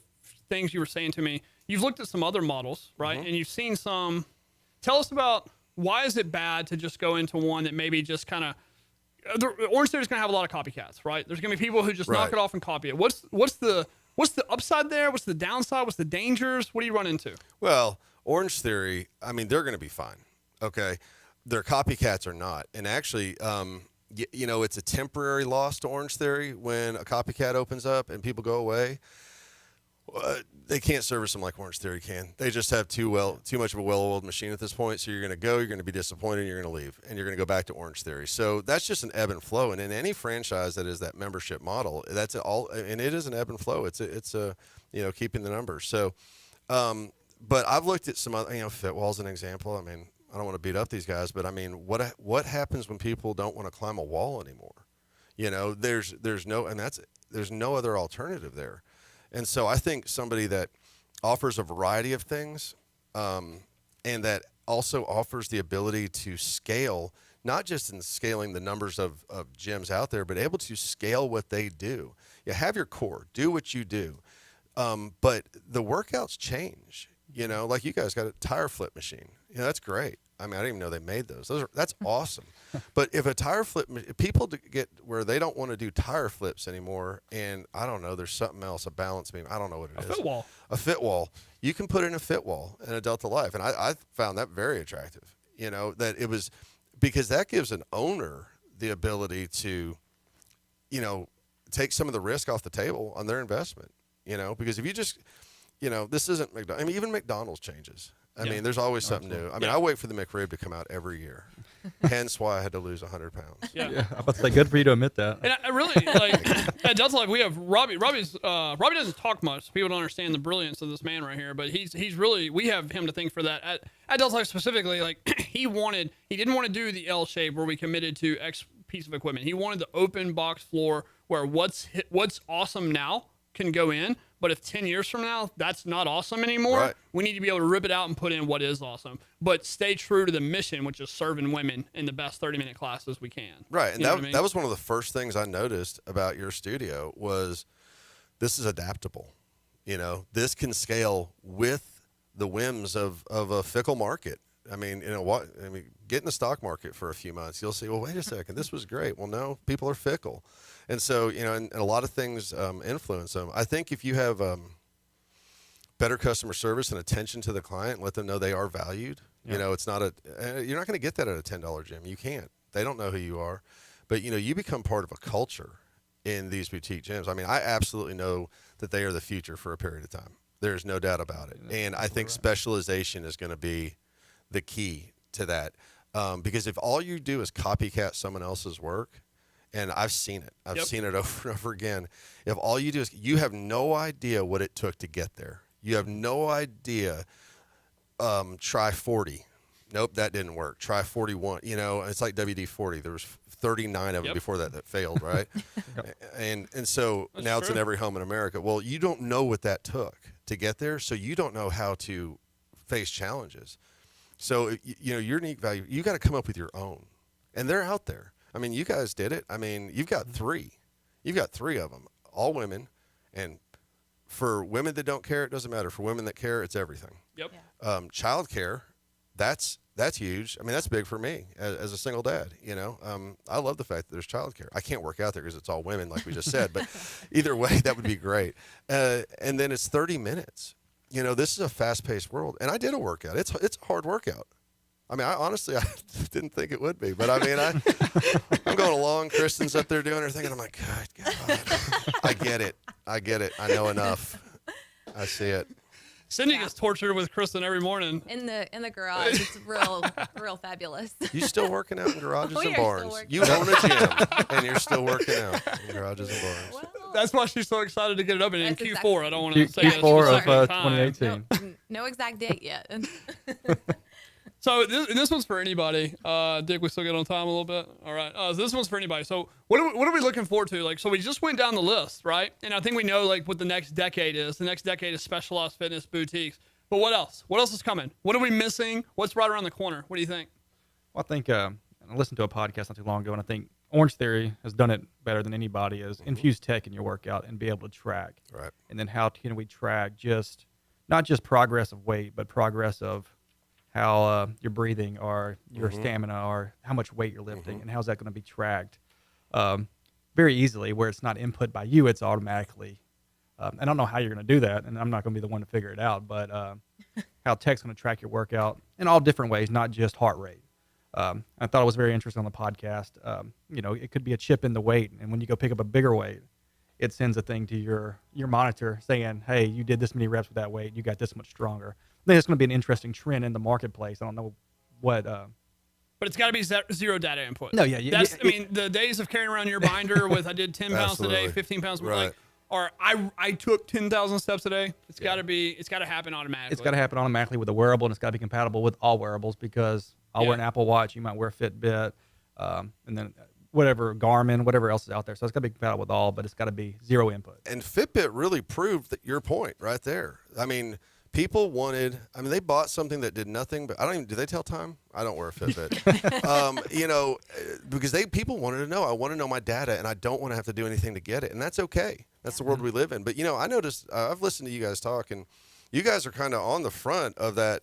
Speaker 4: things you were saying to me, you've looked at some other models, right? And you've seen some. Tell us about why is it bad to just go into one that maybe just kind of Orange Theory is going to have a lot of copycats, right? There's going to be people who just knock it off and copy it. What's the upside there? What's the downside? What's the dangers? What do you run into?
Speaker 5: Well, Orange Theory, I mean, they're going to be fine. Okay, their copycats are not, and actually. You know, it's a temporary loss to Orange Theory when a copycat opens up and people go away. they can't service them like Orange Theory can. They just have too much of a well-oiled machine at this point. So you're going to go, you're going to be disappointed, and you're going to leave, and you're going to go back to Orange Theory. So that's just an ebb and flow. And in any franchise that is that membership model, that's all, and it is an ebb and flow. It's a keeping the numbers. So, but I've looked at some other, Fitwall's an example. I mean, I don't want to beat up these guys, but I mean, what happens when people don't want to climb a wall anymore? There's no other alternative there. And so I think somebody that offers a variety of things and that also offers the ability to scale, not just in scaling the numbers of gyms out there, but able to scale what they do. You have your core, do what you do. But the workouts change, like you guys got a tire flip machine. That's great. I mean, I didn't even know they made those. That's awesome. But if a tire flip, if people get where they don't want to do tire flips anymore, and I don't know, there's something else, a balance beam. I don't know what it is. A fit wall. You can put in a fit wall in a Delta Life, and I found that very attractive. That it was because that gives an owner the ability to, take some of the risk off the table on their investment. Because if you just, this isn't McDonald's. I mean, even McDonald's changes. I mean, there's always something new. I mean, I wait for the McRib to come out every year. Hence why I had to lose 100 pounds.
Speaker 6: Yeah, I'm about to say, good for you to admit that.
Speaker 4: And I really, at Delta Life, we have Robbie. Robbie doesn't talk much. People don't understand the brilliance of this man right here, but he's really, we have him to thank for that. At Delta Life specifically, he didn't want to do the L shape where we committed to X piece of equipment. He wanted the open box floor where what's awesome now can go in, but if 10 years from now that's not awesome anymore,
Speaker 5: right,
Speaker 4: we need to be able to rip it out and put in what is awesome, but stay true to the mission, which is serving women in the best 30-minute classes we can.
Speaker 5: Right, and that was one of the first things I noticed about your studio was this is adaptable. This can scale with the whims of a fickle market. I mean, get in the stock market for a few months. You'll see, well, wait a second, this was great. Well, no, people are fickle. And so, and a lot of things influence them. I think if you have better customer service and attention to the client, let them know they are valued. Yeah. It's not you're not going to get that at a $10 gym. You can't. They don't know who you are. But, you become part of a culture in these boutique gyms. I mean, I absolutely know that they are the future for a period of time. There's no doubt about it. And I think specialization is going to be the key to that. Because if all you do is copycat someone else's work, and I've seen it. I've seen it over and over again. If all you do is, you have no idea what it took to get there. You have no idea. Try 40. Nope, that didn't work. Try 41. It's like WD-40. There was 39 of them before that failed, right? And so that's now true. It's in every home in America. Well, you don't know what that took to get there, so you don't know how to face challenges. So, your unique value, you got to come up with your own. And they're out there. I mean, you guys did it. I mean, you've got three. You've got three of them, all women. And for women that don't care, it doesn't matter. For women that care, it's everything.
Speaker 4: Yep.
Speaker 5: Yeah. Child care, that's huge. I mean, that's big for me as a single dad. I love the fact that there's child care. I can't work out there because it's all women, like we just said. But either way, that would be great. And then it's 30 minutes. This is a fast-paced world. And I did a workout. It's a hard workout. I mean, I didn't think it would be, but I mean, I'm going along. Kristen's up there doing her thing, and I'm like, God, I get it. I know enough. I see it.
Speaker 4: Cindy gets tortured with Kristen every morning
Speaker 11: in the garage. It's real fabulous.
Speaker 5: You still working out in garages and barns? You own a gym, and you're still working out in garages and barns.
Speaker 11: Well,
Speaker 4: that's why she's so excited to get it up in Q4. I don't want to say
Speaker 6: Q4 of
Speaker 4: 2018.
Speaker 11: No exact date yet.
Speaker 4: So this one's for anybody. Dick, we still get on time a little bit. All right. So this one's for anybody. So what are we looking forward to? So we just went down the list, right? And I think we know what the next decade is. The next decade is specialized fitness boutiques. But what else? What else is coming? What are we missing? What's right around the corner? What do you think?
Speaker 6: Well, I think I listened to a podcast not too long ago, and I think Orange Theory has done it better than anybody. Is infuse tech in your workout and be able to track.
Speaker 5: Right.
Speaker 6: And then how can we track not just progress of weight, but progress of how you're breathing or your stamina or how much weight you're lifting, and how's that going to be tracked very easily where it's not input by you, it's automatically. I don't know how you're going to do that, and I'm not going to be the one to figure it out, but how tech's going to track your workout in all different ways, not just heart rate. I thought it was very interesting on the podcast. It could be a chip in the weight, and when you go pick up a bigger weight, it sends a thing to your monitor saying, hey, you did this many reps with that weight, you got this much stronger. I think it's going to be an interesting trend in the marketplace. I don't know what.
Speaker 4: But it's got to be zero data input.
Speaker 6: No, yeah.
Speaker 4: I mean, the days of carrying around your binder with I did 10 pounds today, 15 pounds,
Speaker 5: right.
Speaker 4: or I took 10,000 steps today. It's got to happen automatically.
Speaker 6: It's got to happen automatically with a wearable, and it's got to be compatible with all wearables, because I'll wear an Apple Watch, you might wear a Fitbit, and then whatever, Garmin, whatever else is out there. So it's got to be compatible with all, but it's got to be zero input.
Speaker 5: And Fitbit really proved that your point right there. I mean, people wanted, they bought something that did nothing, but do they tell time? I don't wear a Fitbit. Because people wanted to know, I want to know my data, and I don't want to have to do anything to get it. And that's okay. That's the world we live in. But, I noticed, I've listened to you guys talk, and you guys are kind of on the front of that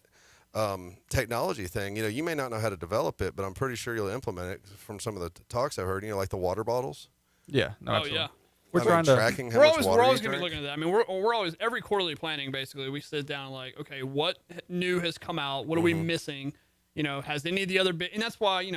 Speaker 5: technology thing. You may not know how to develop it, but I'm pretty sure you'll implement it from some of the talks I've heard, like the water bottles.
Speaker 6: Yeah. No,
Speaker 4: absolutely. Yeah.
Speaker 6: We're trying to
Speaker 5: tracking how
Speaker 4: we're
Speaker 5: much
Speaker 4: always,
Speaker 5: water
Speaker 4: we're always
Speaker 5: you
Speaker 4: going to be
Speaker 5: drink.
Speaker 4: looking at that. We're always, every quarterly planning, basically, we sit down like, okay, what new has come out? What are we missing? Has any of the other and that's why,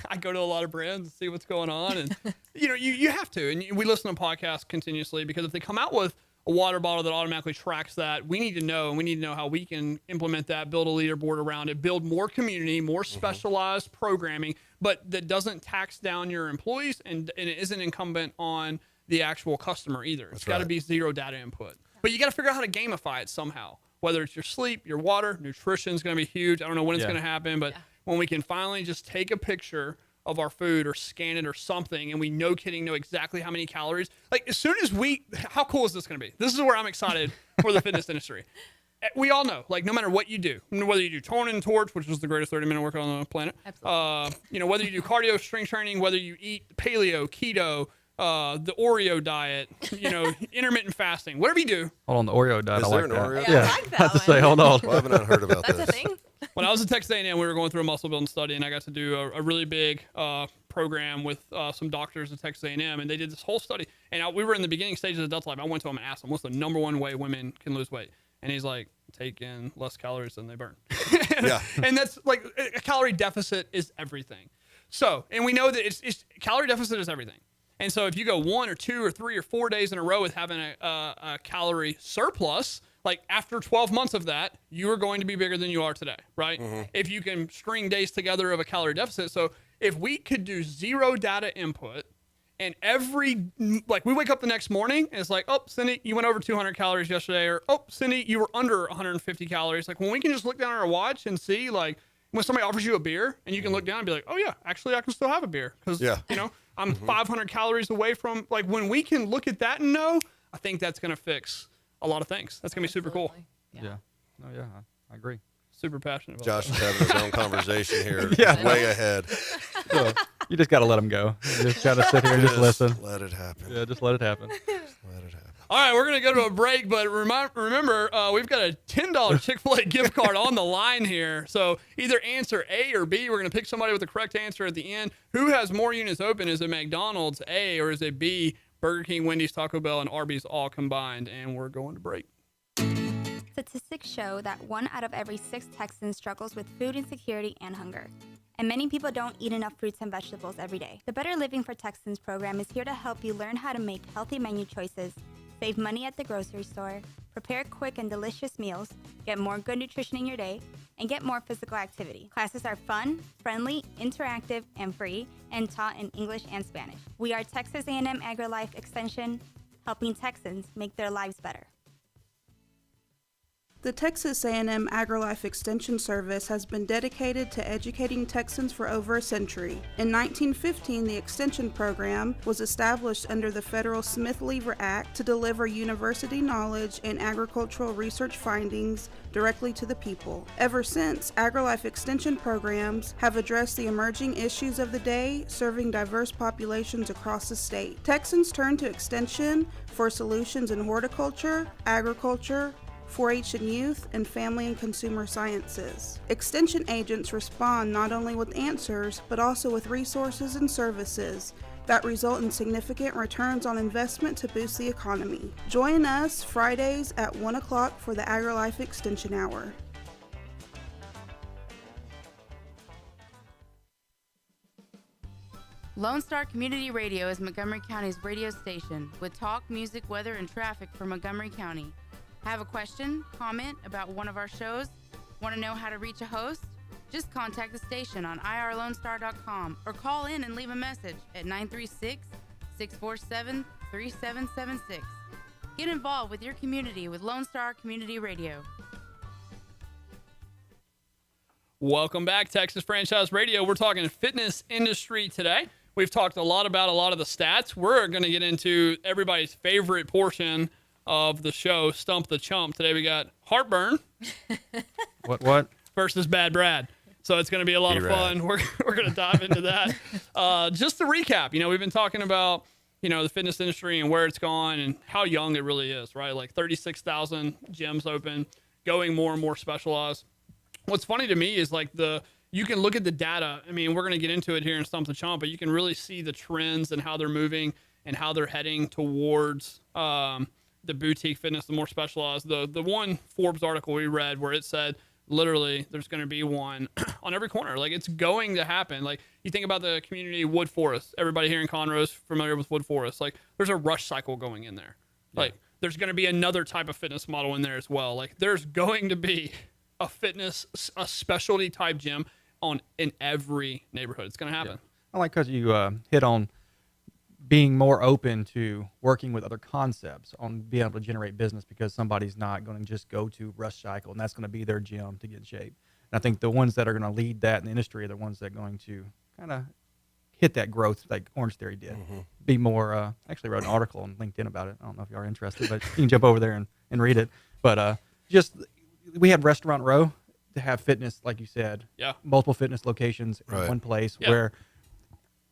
Speaker 4: I go to a lot of brands to see what's going on. And, you have to. And we listen to podcasts continuously, because if they come out with a water bottle that automatically tracks that, we need to know, and we need to know how we can implement that, build a leaderboard around it, build more community, more specialized programming, but that doesn't tax down your employees and it isn't incumbent on the actual customer either. It's got to be zero data input. But you got to figure out how to gamify it somehow, whether it's your sleep, your water, nutrition is going to be huge. I don't know when it's going to happen, but when we can finally just take a picture of our food or scan it or something, and we know exactly how many calories. Like, as soon as how cool is this going to be? This is where I'm excited for the fitness industry. We all know, like, no matter what you do, whether you do tone and torch, which is the greatest 30-minute workout on the planet, whether you do cardio, strength training, whether you eat paleo, keto, the Oreo diet, intermittent fasting, whatever you do.
Speaker 6: Hold on, the Oreo diet.
Speaker 5: Is
Speaker 6: I
Speaker 5: there
Speaker 6: like
Speaker 5: an
Speaker 6: that.
Speaker 5: Oreo?
Speaker 11: Yeah, I like that
Speaker 6: I have to
Speaker 11: one.
Speaker 6: say, hold on.
Speaker 5: Well, I haven't heard about
Speaker 11: That's
Speaker 5: this.
Speaker 11: a thing.
Speaker 4: When I was at Texas A&M, we were going through a muscle building study, and I got to do a really big program with some doctors at Texas A&M, and they did this whole study. And we were in the beginning stages of Delta Life. I went to him and asked him, what's the number one way women can lose weight? And he's like, take in less calories than they burn. And that's like, a calorie deficit is everything. So, and we know that it's calorie deficit is everything. And so if you go 1 or 2 or 3 or 4 days in a row with having a calorie surplus, like after 12 months of that, you are going to be bigger than you are today, right? If you can string days together of a calorie deficit. So if we could do zero data input, and we wake up the next morning and it's like, oh, Cindy, you went over 200 calories yesterday, or, oh, Cindy, you were under 150 calories. Like, when we can just look down at our watch and see, like, when somebody offers you a beer and you can look down and be like, oh yeah, actually I can still have a beer because, I'm 500 calories away from, like, when we can look at that and know, I think that's going to fix a lot of things. That's going to be super cool.
Speaker 6: Yeah. Oh, yeah. I agree.
Speaker 4: Super passionate about
Speaker 5: Josh
Speaker 4: that.
Speaker 5: is having his own conversation here.
Speaker 6: Yeah.
Speaker 5: Way ahead.
Speaker 6: So, you just got to let them go. You just got to sit here and just listen.
Speaker 5: Let it happen.
Speaker 6: Yeah, just let it happen.
Speaker 5: Let it happen.
Speaker 4: All right, we're going to go to a break, but remember, we've got a $10 Chick-fil-A gift card on the line here. So either answer A or B. We're going to pick somebody with the correct answer at the end. Who has more units open? Is it McDonald's, A, or is it B, Burger King, Wendy's, Taco Bell, and Arby's all combined? And we're going to break.
Speaker 12: Statistics show that 1 out of every 6 Texans struggles with food insecurity and hunger. And many people don't eat enough fruits and vegetables every day. The Better Living for Texans program is here to help you learn how to make healthy menu choices, save money at the grocery store, prepare quick and delicious meals, get more good nutrition in your day, and get more physical activity. Classes are fun, friendly, interactive, and free, and taught in English and Spanish. We are Texas A&M AgriLife Extension, helping Texans make their lives better.
Speaker 13: The Texas A&M AgriLife Extension Service has been dedicated to educating Texans for over a century. In 1915, the Extension Program was established under the federal Smith-Lever Act to deliver university knowledge and agricultural research findings directly to the people. Ever since, AgriLife Extension programs have addressed the emerging issues of the day, serving diverse populations across the state. Texans turn to Extension for solutions in horticulture, agriculture, 4-H and youth, and family and consumer sciences. Extension agents respond not only with answers, but also with resources and services that result in significant returns on investment to boost the economy. Join us Fridays at 1 o'clock for the AgriLife Extension Hour.
Speaker 14: Lone Star Community Radio is Montgomery County's radio station with talk, music, weather, and traffic for Montgomery County. Have a question, comment about one of our shows? Want to know how to reach a host? Just contact the station on irlonestar.com or call in and leave a message at 936-647-3776. Get involved with your community with Lone Star Community Radio.
Speaker 4: Welcome back, Texas Franchise Radio. We're talking fitness industry today. We've talked a lot about a lot of the stats. We're going to get into everybody's favorite portion of the show, Stump the Chump. Today we got Heartburn.
Speaker 6: What?
Speaker 4: Versus Bad Brad. So it's going to be a lot of fun. We're going to dive into that. Just to recap, we've been talking about, the fitness industry and where it's gone and how young it really is, right? Like 36,000 gyms open, going more and more specialized. What's funny to me is you can look at the data. I mean, we're going to get into it here in Stump the Chump, but you can really see the trends and how they're moving and how they're heading towards the boutique fitness, the more specialized. The one Forbes article we read where it said literally there's going to be one on every corner. Like, it's going to happen. Like, you think about the community Wood Forest. Everybody here in Conroe's familiar with Wood Forest. Like, there's a rush cycle going in there. Yeah. Like, there's going to be another type of fitness model in there as well. Like, there's going to be a specialty type gym in every neighborhood. It's going to happen.
Speaker 6: Yeah. I like because you hit on being more open to working with other concepts on being able to generate business, because somebody's not going to just go to rush cycle and that's going to be their gym to get in shape. And I think the ones that are going to lead that in the industry are the ones that are going to kind of hit that growth like Orange Theory did. Mm-hmm. Be more, actually wrote an article on LinkedIn about it. I don't know if you are interested, but you can jump over there and read it. But we have Restaurant Row to have fitness, like you said, multiple fitness locations in one place where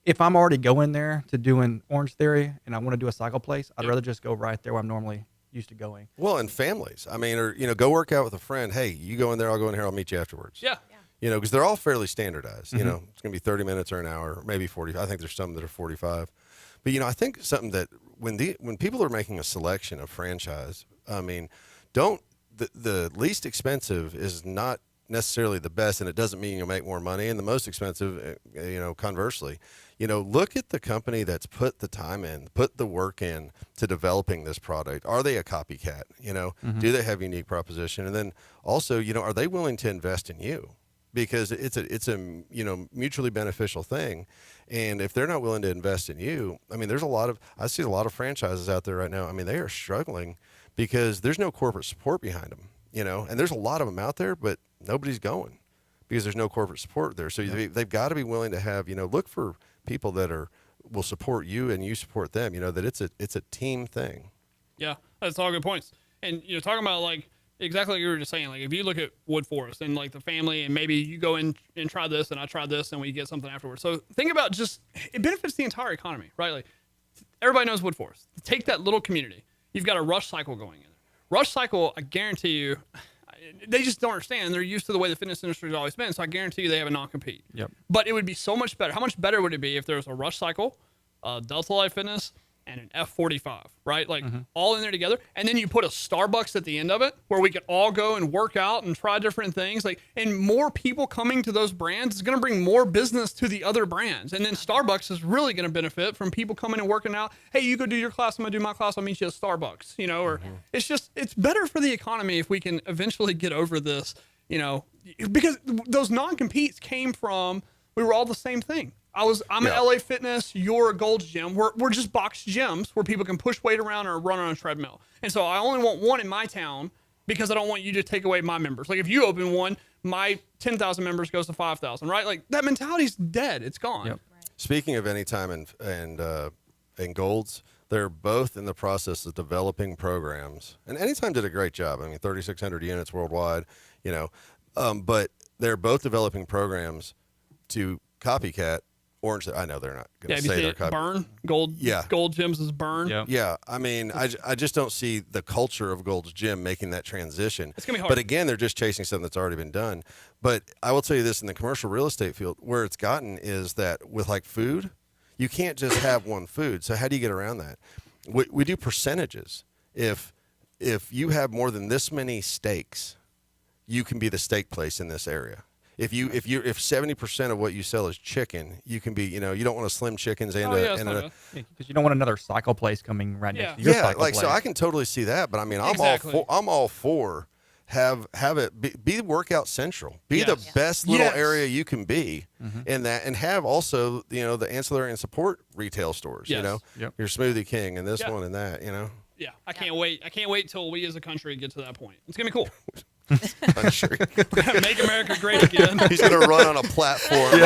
Speaker 6: if I'm already going there to doing Orange Theory and I want to do a cycle place, I'd rather just go right there where I'm normally used to going.
Speaker 5: Well, and families. I mean, or, go work out with a friend. Hey, you go in there, I'll go in here, I'll meet you afterwards.
Speaker 4: Yeah.
Speaker 5: Because they're all fairly standardized. Mm-hmm. It's going to be 30 minutes or an hour, maybe 40. I think there's some that are 45. But, I think something that when people are making a selection of franchise, I mean, the least expensive is not necessarily the best, and it doesn't mean you'll make more money. And the most expensive, conversely, look at the company that's put the time in, put the work in to developing this product. Are they a copycat? Mm-hmm. Do they have a unique proposition? And then also, are they willing to invest in you? Because it's a mutually beneficial thing. And if they're not willing to invest in you, I mean, I see a lot of franchises out there right now. I mean, they are struggling because there's no corporate support behind them, and there's a lot of them out there, but nobody's going because there's no corporate support there. So they've got to be willing to have, look for people that will support you and you support them, that it's a team thing.
Speaker 4: Yeah, that's all good points. And, talking about exactly like you were just saying, like if you look at Wood Forest and like the family and maybe you go in and try this and I try this and we get something afterwards. So think about it benefits the entire economy, right? Like everybody knows Wood Forest. Take that little community. You've got a rush cycle going in. Rush cycle, I guarantee you, they just don't understand. They're used to the way the fitness industry has always been. So I guarantee you they have a non-compete.
Speaker 6: Yep.
Speaker 4: But it would be so much better. How much better would it be if there was a rush cycle, Delta Life Fitness, and an F45, right? Like all in there together. And then you put a Starbucks at the end of it where we could all go and work out and try different things. And more people coming to those brands is going to bring more business to the other brands. And then Starbucks is really going to benefit from people coming and working out. Hey, you go do your class, I'm going to do my class, I'll meet you at Starbucks, or it's better for the economy if we can eventually get over this, because those non-competes came from, we were all the same thing. I'm an LA Fitness, you're a Gold's Gym. We're just box gyms where people can push weight around or run on a treadmill. And so I only want one in my town because I don't want you to take away my members. Like if you open one, my 10,000 members goes to 5,000, right? Like that mentality's dead. It's gone.
Speaker 6: Yep.
Speaker 4: Right.
Speaker 5: Speaking of Anytime and Gold's, they're both in the process of developing programs. And Anytime did a great job. I mean, 3,600 units worldwide, but they're both developing programs to copycat Orange. I know they're not going to say they're copycat.
Speaker 4: Burn Gold. Yeah, Gold Gyms is Burn.
Speaker 6: Yep.
Speaker 5: Yeah, I mean, I just don't see the culture of Gold's Gym making that transition.
Speaker 4: It's gonna be hard.
Speaker 5: But again, they're just chasing something that's already been done. But I will tell you this: in the commercial real estate field, where it's gotten is that with like food, you can't just have one food. So how do you get around that? We do percentages. If you have more than this many steaks, you can be the steak place in this area. If 70% of what you sell is chicken, you can be, you don't want to slim chickens and
Speaker 6: because you don't want another cycle place coming right next to your cycle place.
Speaker 5: So I can totally see that, but I mean,
Speaker 4: Exactly.
Speaker 5: I'm all for have it be workout central, be the best little area you can be in that, and have also the ancillary and support retail stores. Your Smoothie King and this one and that.
Speaker 4: Yeah, I can't wait. I can't wait till we as a country get to that point. It's gonna be cool.
Speaker 5: I'm sure.
Speaker 4: Make America great again.
Speaker 5: He's gonna run on a platform.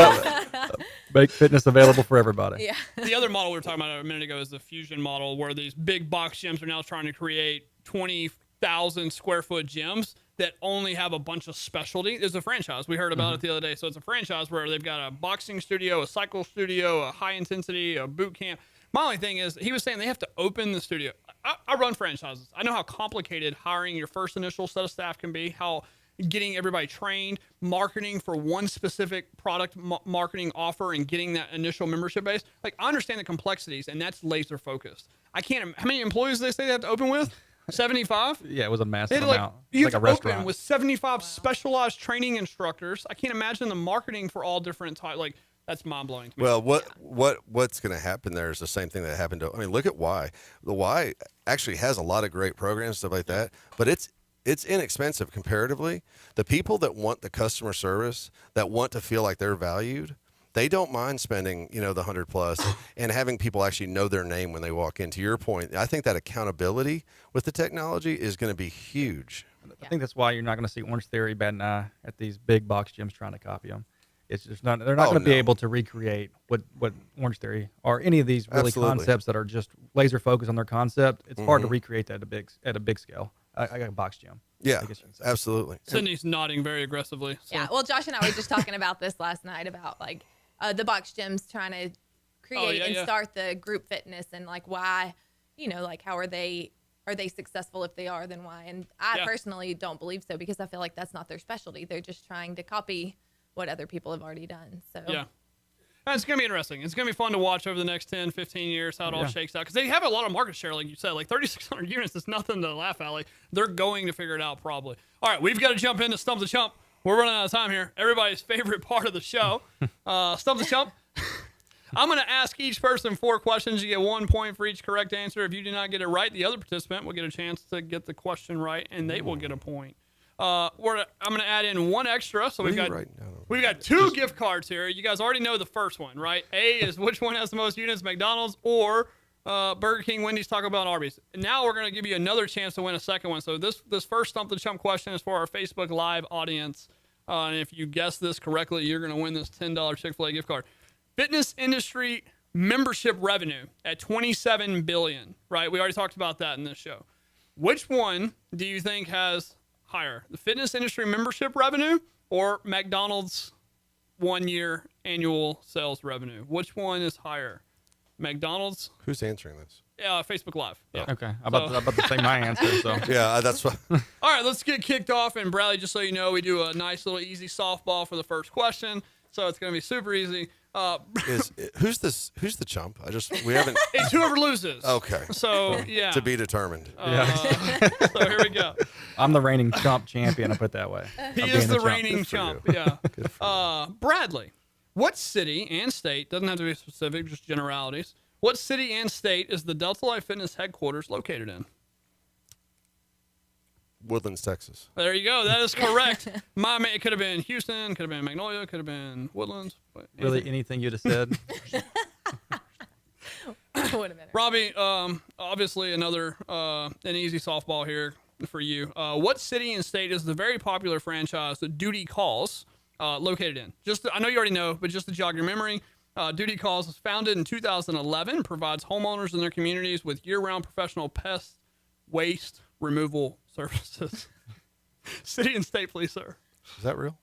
Speaker 6: Make fitness available for everybody.
Speaker 11: Yeah.
Speaker 4: The other model we were talking about a minute ago is the fusion model, where these big box gyms are now trying to create 20,000 square foot gyms that only have a bunch of specialty. There's a franchise. We heard about it the other day. So it's a franchise where they've got a boxing studio, a cycle studio, a high intensity, a boot camp. My only thing is, he was saying they have to open the studio. I run franchises. I know how complicated hiring your first initial set of staff can be, how getting everybody trained, marketing for one specific product marketing offer, and getting that initial membership base. Like, I understand the complexities, and that's laser focused. I can't. How many employees do they say they have to open with? 75?
Speaker 6: Yeah, it was a massive
Speaker 4: Like,
Speaker 6: amount.
Speaker 4: you
Speaker 6: Like a
Speaker 4: have to
Speaker 6: restaurant.
Speaker 4: open with 75 specialized training instructors. I can't imagine the marketing for all different types. Like, that's mind blowing to me.
Speaker 5: Well, what's going to happen there is the same thing that happened to. I mean, look at Y. The Y actually has a lot of great programs, stuff like that, but it's inexpensive comparatively. The people that want the customer service, that want to feel like they're valued, they don't mind spending, the 100 plus and having people actually know their name when they walk in. To your point, I think that accountability with the technology is going to be huge.
Speaker 6: I think that's why you're not going to see Orange Theory bat an eye at these big box gyms trying to copy them. It's just not. They're not going to be able to recreate what Orange Theory or any of these really concepts that are just laser focused on their concept. It's hard to recreate that at a big scale. I got a box gym.
Speaker 5: Yeah, absolutely.
Speaker 4: Sydney's nodding very aggressively. So.
Speaker 11: Yeah. Well, Josh and I were just talking about this last night about like the box gyms trying to create and start the group fitness, and like why, like how are they successful? If they are, then why? And I personally don't believe so, because I feel like that's not their specialty. They're just trying to copy what other people have already done. So
Speaker 4: yeah, it's going to be interesting. It's going to be fun to watch over the next 10, 15 years how it all shakes out, because they have a lot of market share, like you said. Like 3,600 units is nothing to laugh at. Like, they're going to figure it out probably. All right, we've got to jump into Stump the Chump. We're running out of time here. Everybody's favorite part of the show. Stump the Chump. I'm going to ask each person 4 questions. You get 1 point for each correct answer. If you do not get it right, the other participant will get a chance to get the question right, and they will get a point. I'm going to add in 1 extra, so we've got 2 gift cards here. You guys already know the first one, right? A is which one has the most units, McDonald's or Burger King, Wendy's, Taco Bell, and Arby's. And now we're going to give you another chance to win a second one. So this first Stump the Chump question is for our Facebook Live audience. And if you guess this correctly, you're going to win this $10 Chick-fil-A gift card. Fitness industry membership revenue at $27 billion, right? We already talked about that in this show. Which one do you think has higher, the fitness industry membership revenue or McDonald's 1-year annual sales revenue? Which one is higher? McDonald's?
Speaker 5: Who's answering this?
Speaker 4: Facebook Live. Yeah.
Speaker 6: Okay. I'm about to say my answer. So.
Speaker 5: Yeah, that's what.
Speaker 4: All right, let's get kicked off. And Bradley, just so you know, we do a nice little easy softball for the first question. So it's going to be super easy.
Speaker 5: Who's the chump? We haven't.
Speaker 4: It's whoever loses.
Speaker 5: Okay.
Speaker 4: So yeah.
Speaker 5: To be determined.
Speaker 4: So here we go.
Speaker 6: I'm the reigning chump champion. I put it that way.
Speaker 4: He is the reigning chump. Yeah. Bradley, what city and state, doesn't have to be specific, just generalities. What city and state is the Delta Life Fitness headquarters located in?
Speaker 5: Woodlands, Texas.
Speaker 4: There you go. That is correct. It could have been Houston, could have been Magnolia, could have been Woodlands.
Speaker 6: Really, anything you'd have said?
Speaker 11: Wait a minute.
Speaker 4: Robbie, obviously another an easy softball here for you. What city and state is the very popular franchise that Duty Calls located in? I know you already know, but just to jog your memory, Duty Calls was founded in 2011, provides homeowners in their communities with year-round professional pest waste removal services. City and state, please, sir.
Speaker 5: Is that real?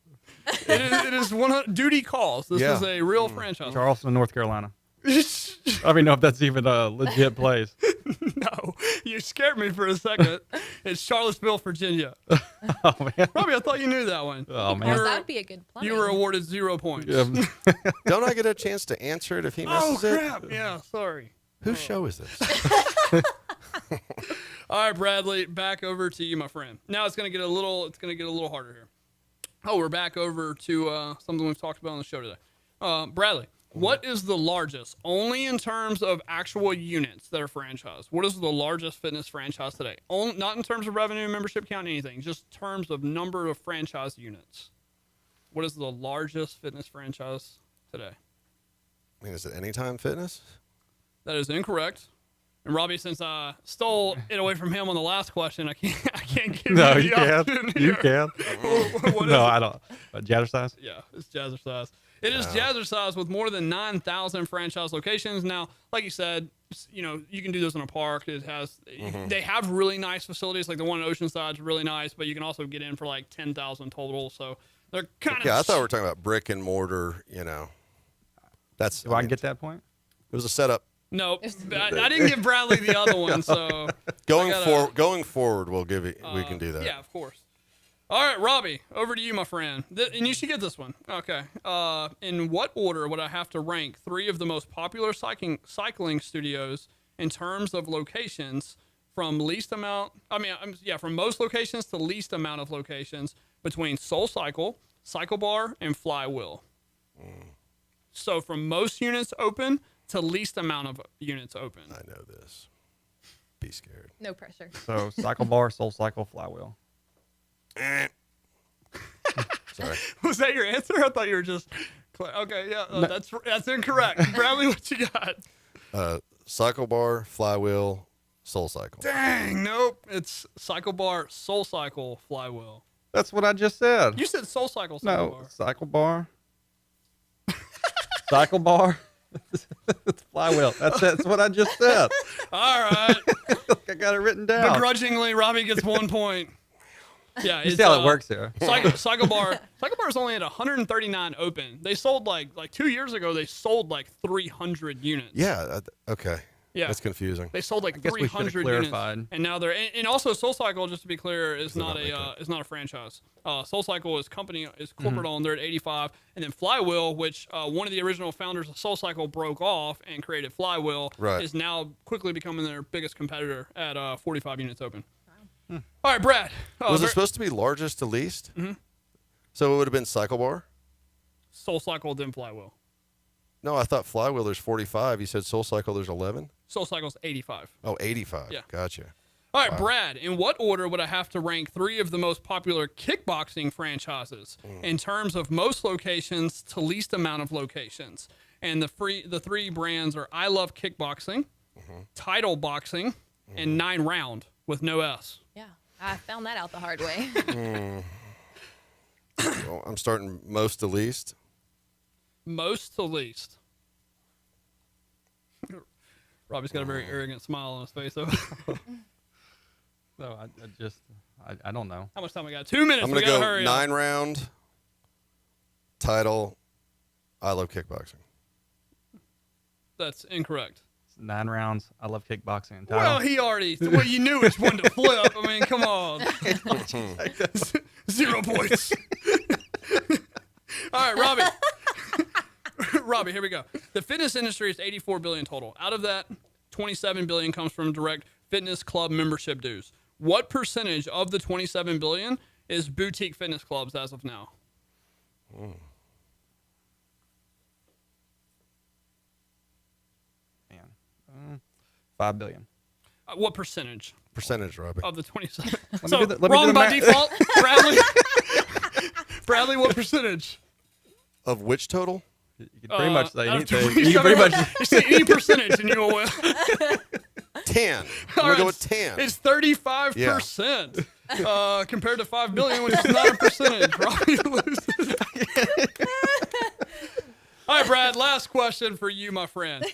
Speaker 4: It is Duty Calls. This is a real franchise.
Speaker 6: Charleston, North Carolina. I don't even know if that's even a legit place.
Speaker 4: No, you scared me for a second. It's Charlottesville, Virginia.
Speaker 6: Oh, man.
Speaker 4: Robbie, I thought you knew that one.
Speaker 6: Oh, man.
Speaker 11: That'd be a good plan.
Speaker 4: You were awarded 0 points.
Speaker 5: Don't I get a chance to answer it if he misses it?
Speaker 4: Oh, crap. Yeah, sorry.
Speaker 5: Whose show is this?
Speaker 4: All right, Bradley, back over to you, my friend. Now it's going to get a little harder here. Oh, we're back over to something we've talked about on the show today. Bradley, what is the largest, only in terms of actual units that are franchised? What is the largest fitness franchise today? Not in terms of revenue, membership count, anything, just terms of number of franchise units. What is the largest fitness franchise today?
Speaker 5: I mean, is it Anytime Fitness?
Speaker 4: That is incorrect. And Robbie, since I stole it away from him on the last question, I can't give you the option
Speaker 6: You
Speaker 4: here.
Speaker 6: can.
Speaker 4: What
Speaker 6: No,
Speaker 4: is it?
Speaker 6: I don't. Jazzercise?
Speaker 4: Yeah, it's Jazzercise. It is Jazzercise with more than 9,000 franchise locations. Now, like you said, you can do this in a park. It has, they have really nice facilities. Like the one in Oceanside is really nice, but you can also get in for like 10,000 total. So they're kind of.
Speaker 5: Yeah, I thought we were talking about brick and mortar. That's.
Speaker 6: Do I get that point?
Speaker 5: It was a setup.
Speaker 4: No, I didn't give Bradley the other one. So
Speaker 5: going forward, we can do that.
Speaker 4: Yeah, of course. All right, Robbie, over to you, my friend. And you should get this one. Okay. In what order would I have to rank 3 of the most popular cycling studios in terms of locations from least amount? From most locations to least amount of locations between Soul Cycle, Cycle Bar, and Flywheel. So from most units open to least amount of units open.
Speaker 5: I know this. Be scared.
Speaker 11: No pressure.
Speaker 6: So Cycle Bar, Soul Cycle, Flywheel.
Speaker 5: Sorry.
Speaker 4: Was that your answer? I thought you were just. Okay, yeah, that's incorrect. Bradley, what you got?
Speaker 5: Cycle Bar, Flywheel, Soul Cycle.
Speaker 4: Dang, nope. It's Cycle Bar, Soul Cycle, Flywheel.
Speaker 6: That's what I just said.
Speaker 4: You said Soul Cycle,
Speaker 6: No,
Speaker 4: Bar.
Speaker 6: Cycle Bar. Cycle Bar. It's Flywheel. That's what I just said.
Speaker 4: All right.
Speaker 6: I got it written down.
Speaker 4: Begrudgingly, Robbie gets 1 point. Yeah,
Speaker 6: you see how it works here.
Speaker 4: Cycle Bar is only at 139 open. They sold like 2 years ago. They sold like 300 units.
Speaker 5: Yeah. Okay.
Speaker 4: Yeah,
Speaker 5: that's confusing.
Speaker 4: They sold like 300 units, and now they're and also Soul Cycle, just to be clear, is not a franchise. Soul Cycle is corporate owned. They're at 85, and then Flywheel, which one of the original founders of Soul Cycle broke off and created Flywheel, is now quickly becoming their biggest competitor at 45 units open. Wow. All right, Brad.
Speaker 5: Was it supposed to be largest to least? Mm-hmm. So it would have been Cycle Bar,
Speaker 4: Soul Cycle, then Flywheel.
Speaker 5: No, I thought Flywheel there's 45. You said Soul Cycle there's 11?
Speaker 4: Soul Cycle's 85.
Speaker 5: Oh, 85.
Speaker 4: Yeah.
Speaker 5: Gotcha.
Speaker 4: All right, Brad, in what order would I have to rank 3 of the most popular kickboxing franchises in terms of most locations to least amount of locations? And the 3 brands are I Love Kickboxing, Title Boxing, and 9 Round with no S.
Speaker 11: Yeah, I found that out the hard way.
Speaker 5: Well, I'm starting most to least.
Speaker 4: Most to least. Robbie's got a very arrogant smile on his face. So.
Speaker 6: No, I don't know.
Speaker 4: How much time we got? 2 minutes.
Speaker 5: I'm going to go
Speaker 4: hurry
Speaker 5: 9
Speaker 4: up.
Speaker 5: round, Title, I Love Kickboxing.
Speaker 4: That's incorrect.
Speaker 6: It's 9 rounds. I Love Kickboxing. And Title.
Speaker 4: Well, he already. Well, you knew which one to flip. I mean, come on. 0 points. All right, Robbie. Robbie, here we go. The fitness industry is $84 billion total. Out of that, $27 billion comes from direct fitness club membership dues. What percentage of the $27 billion is boutique fitness clubs as of now?
Speaker 6: Man, $5 billion.
Speaker 4: What percentage?
Speaker 5: Percentage, Robbie.
Speaker 4: Of the 27.
Speaker 6: So
Speaker 4: wrong by default, Bradley. Bradley, what percentage?
Speaker 5: Of which total?
Speaker 6: You can pretty much say anything.
Speaker 4: You can pretty much you say any percentage and you will win.
Speaker 5: 10. I'm going to go with 10.
Speaker 4: It's 35% compared to $5 billion, which is not a percentage. Robbie loses. All right, Brad, last question for you, my friend.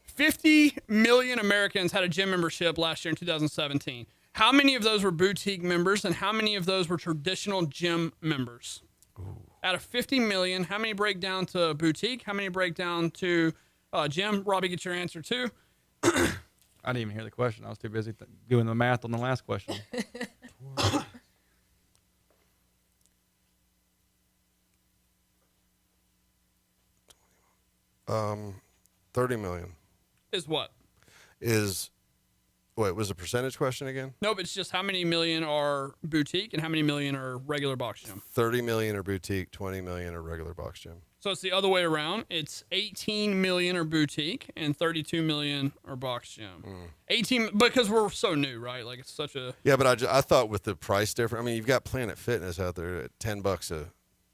Speaker 4: 50 million Americans had a gym membership last year in 2017. How many of those were boutique members and how many of those were traditional gym members? Ooh. Out of 50 million, how many break down to boutique? How many break down to gym? Robbie, get your answer too.
Speaker 6: I didn't even hear the question. I was too busy doing the math on the last question.
Speaker 5: 30 million.
Speaker 4: Is what?
Speaker 5: Is What was the percentage question again?
Speaker 4: Nope, it's just how many million are boutique and how many million are regular box gym.
Speaker 5: 30 million are boutique, 20 million are regular box gym.
Speaker 4: So it's the other way around. It's 18 million are boutique and 32 million are box gym. 18 because we're so new, right? Like it's such a
Speaker 5: Yeah, but I thought with the price difference, I mean, you've got Planet Fitness out there at $10 a pop.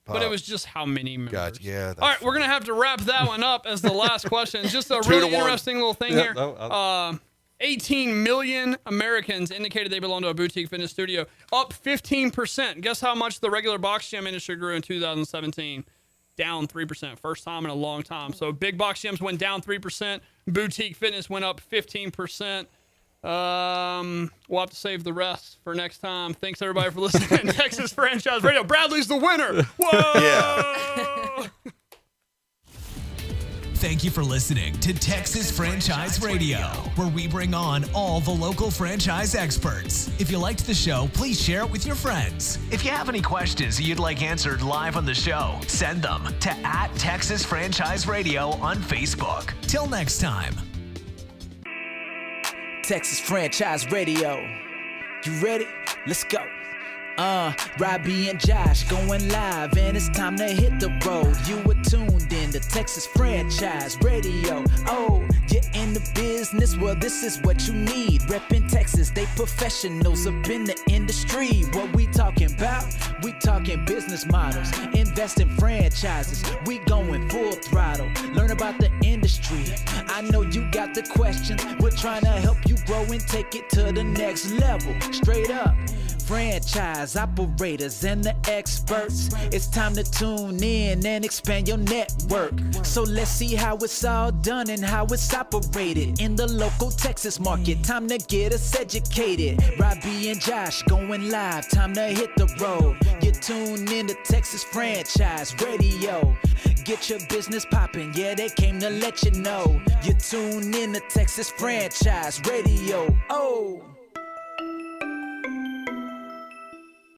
Speaker 4: But it was just how many members.
Speaker 5: Gotcha. Yeah.
Speaker 4: All right, we're going to have to wrap that one up as the last question. Just a really interesting little thing here. 18 million Americans indicated they belong to a boutique fitness studio, up 15%. Guess how much the regular box gym industry grew in 2017? Down 3%. First time in a long time. So big box gyms went down 3%. Boutique fitness went up 15%. We'll have to save the rest for next time. Thanks everybody for listening to Texas Franchise Radio. Bradley's the winner. Whoa!
Speaker 5: Yeah.
Speaker 2: Thank you for listening to Texas Franchise Radio, where we bring on all the local franchise experts. If you liked the show, please share it with your friends. If you have any questions you'd like answered live on the show, send them to @Texas Franchise Radio on Facebook. Till next time.
Speaker 3: Texas Franchise Radio. You ready? Let's go. Robbie and Josh going live, and it's time to hit the road. You were tuned in to Texas Franchise Radio. Oh, you're in the business? Well, this is what you need. Reppin' Texas, they professionals up in the industry. What we talking about? We talking business models, invest in franchises. We going full throttle. Learn about the industry. I know you got the questions. We're trying to help you grow and take it to the next level. Straight up. Franchise operators and the experts. It's time to tune in and expand your network. So let's see how it's all done and how it's operated in the local Texas market. Time to get us educated. Robbie and Josh going live. Time to hit the road. You tune in to Texas Franchise Radio. Get your business popping. Yeah, they came to let you know. You tune in to Texas Franchise Radio. Oh.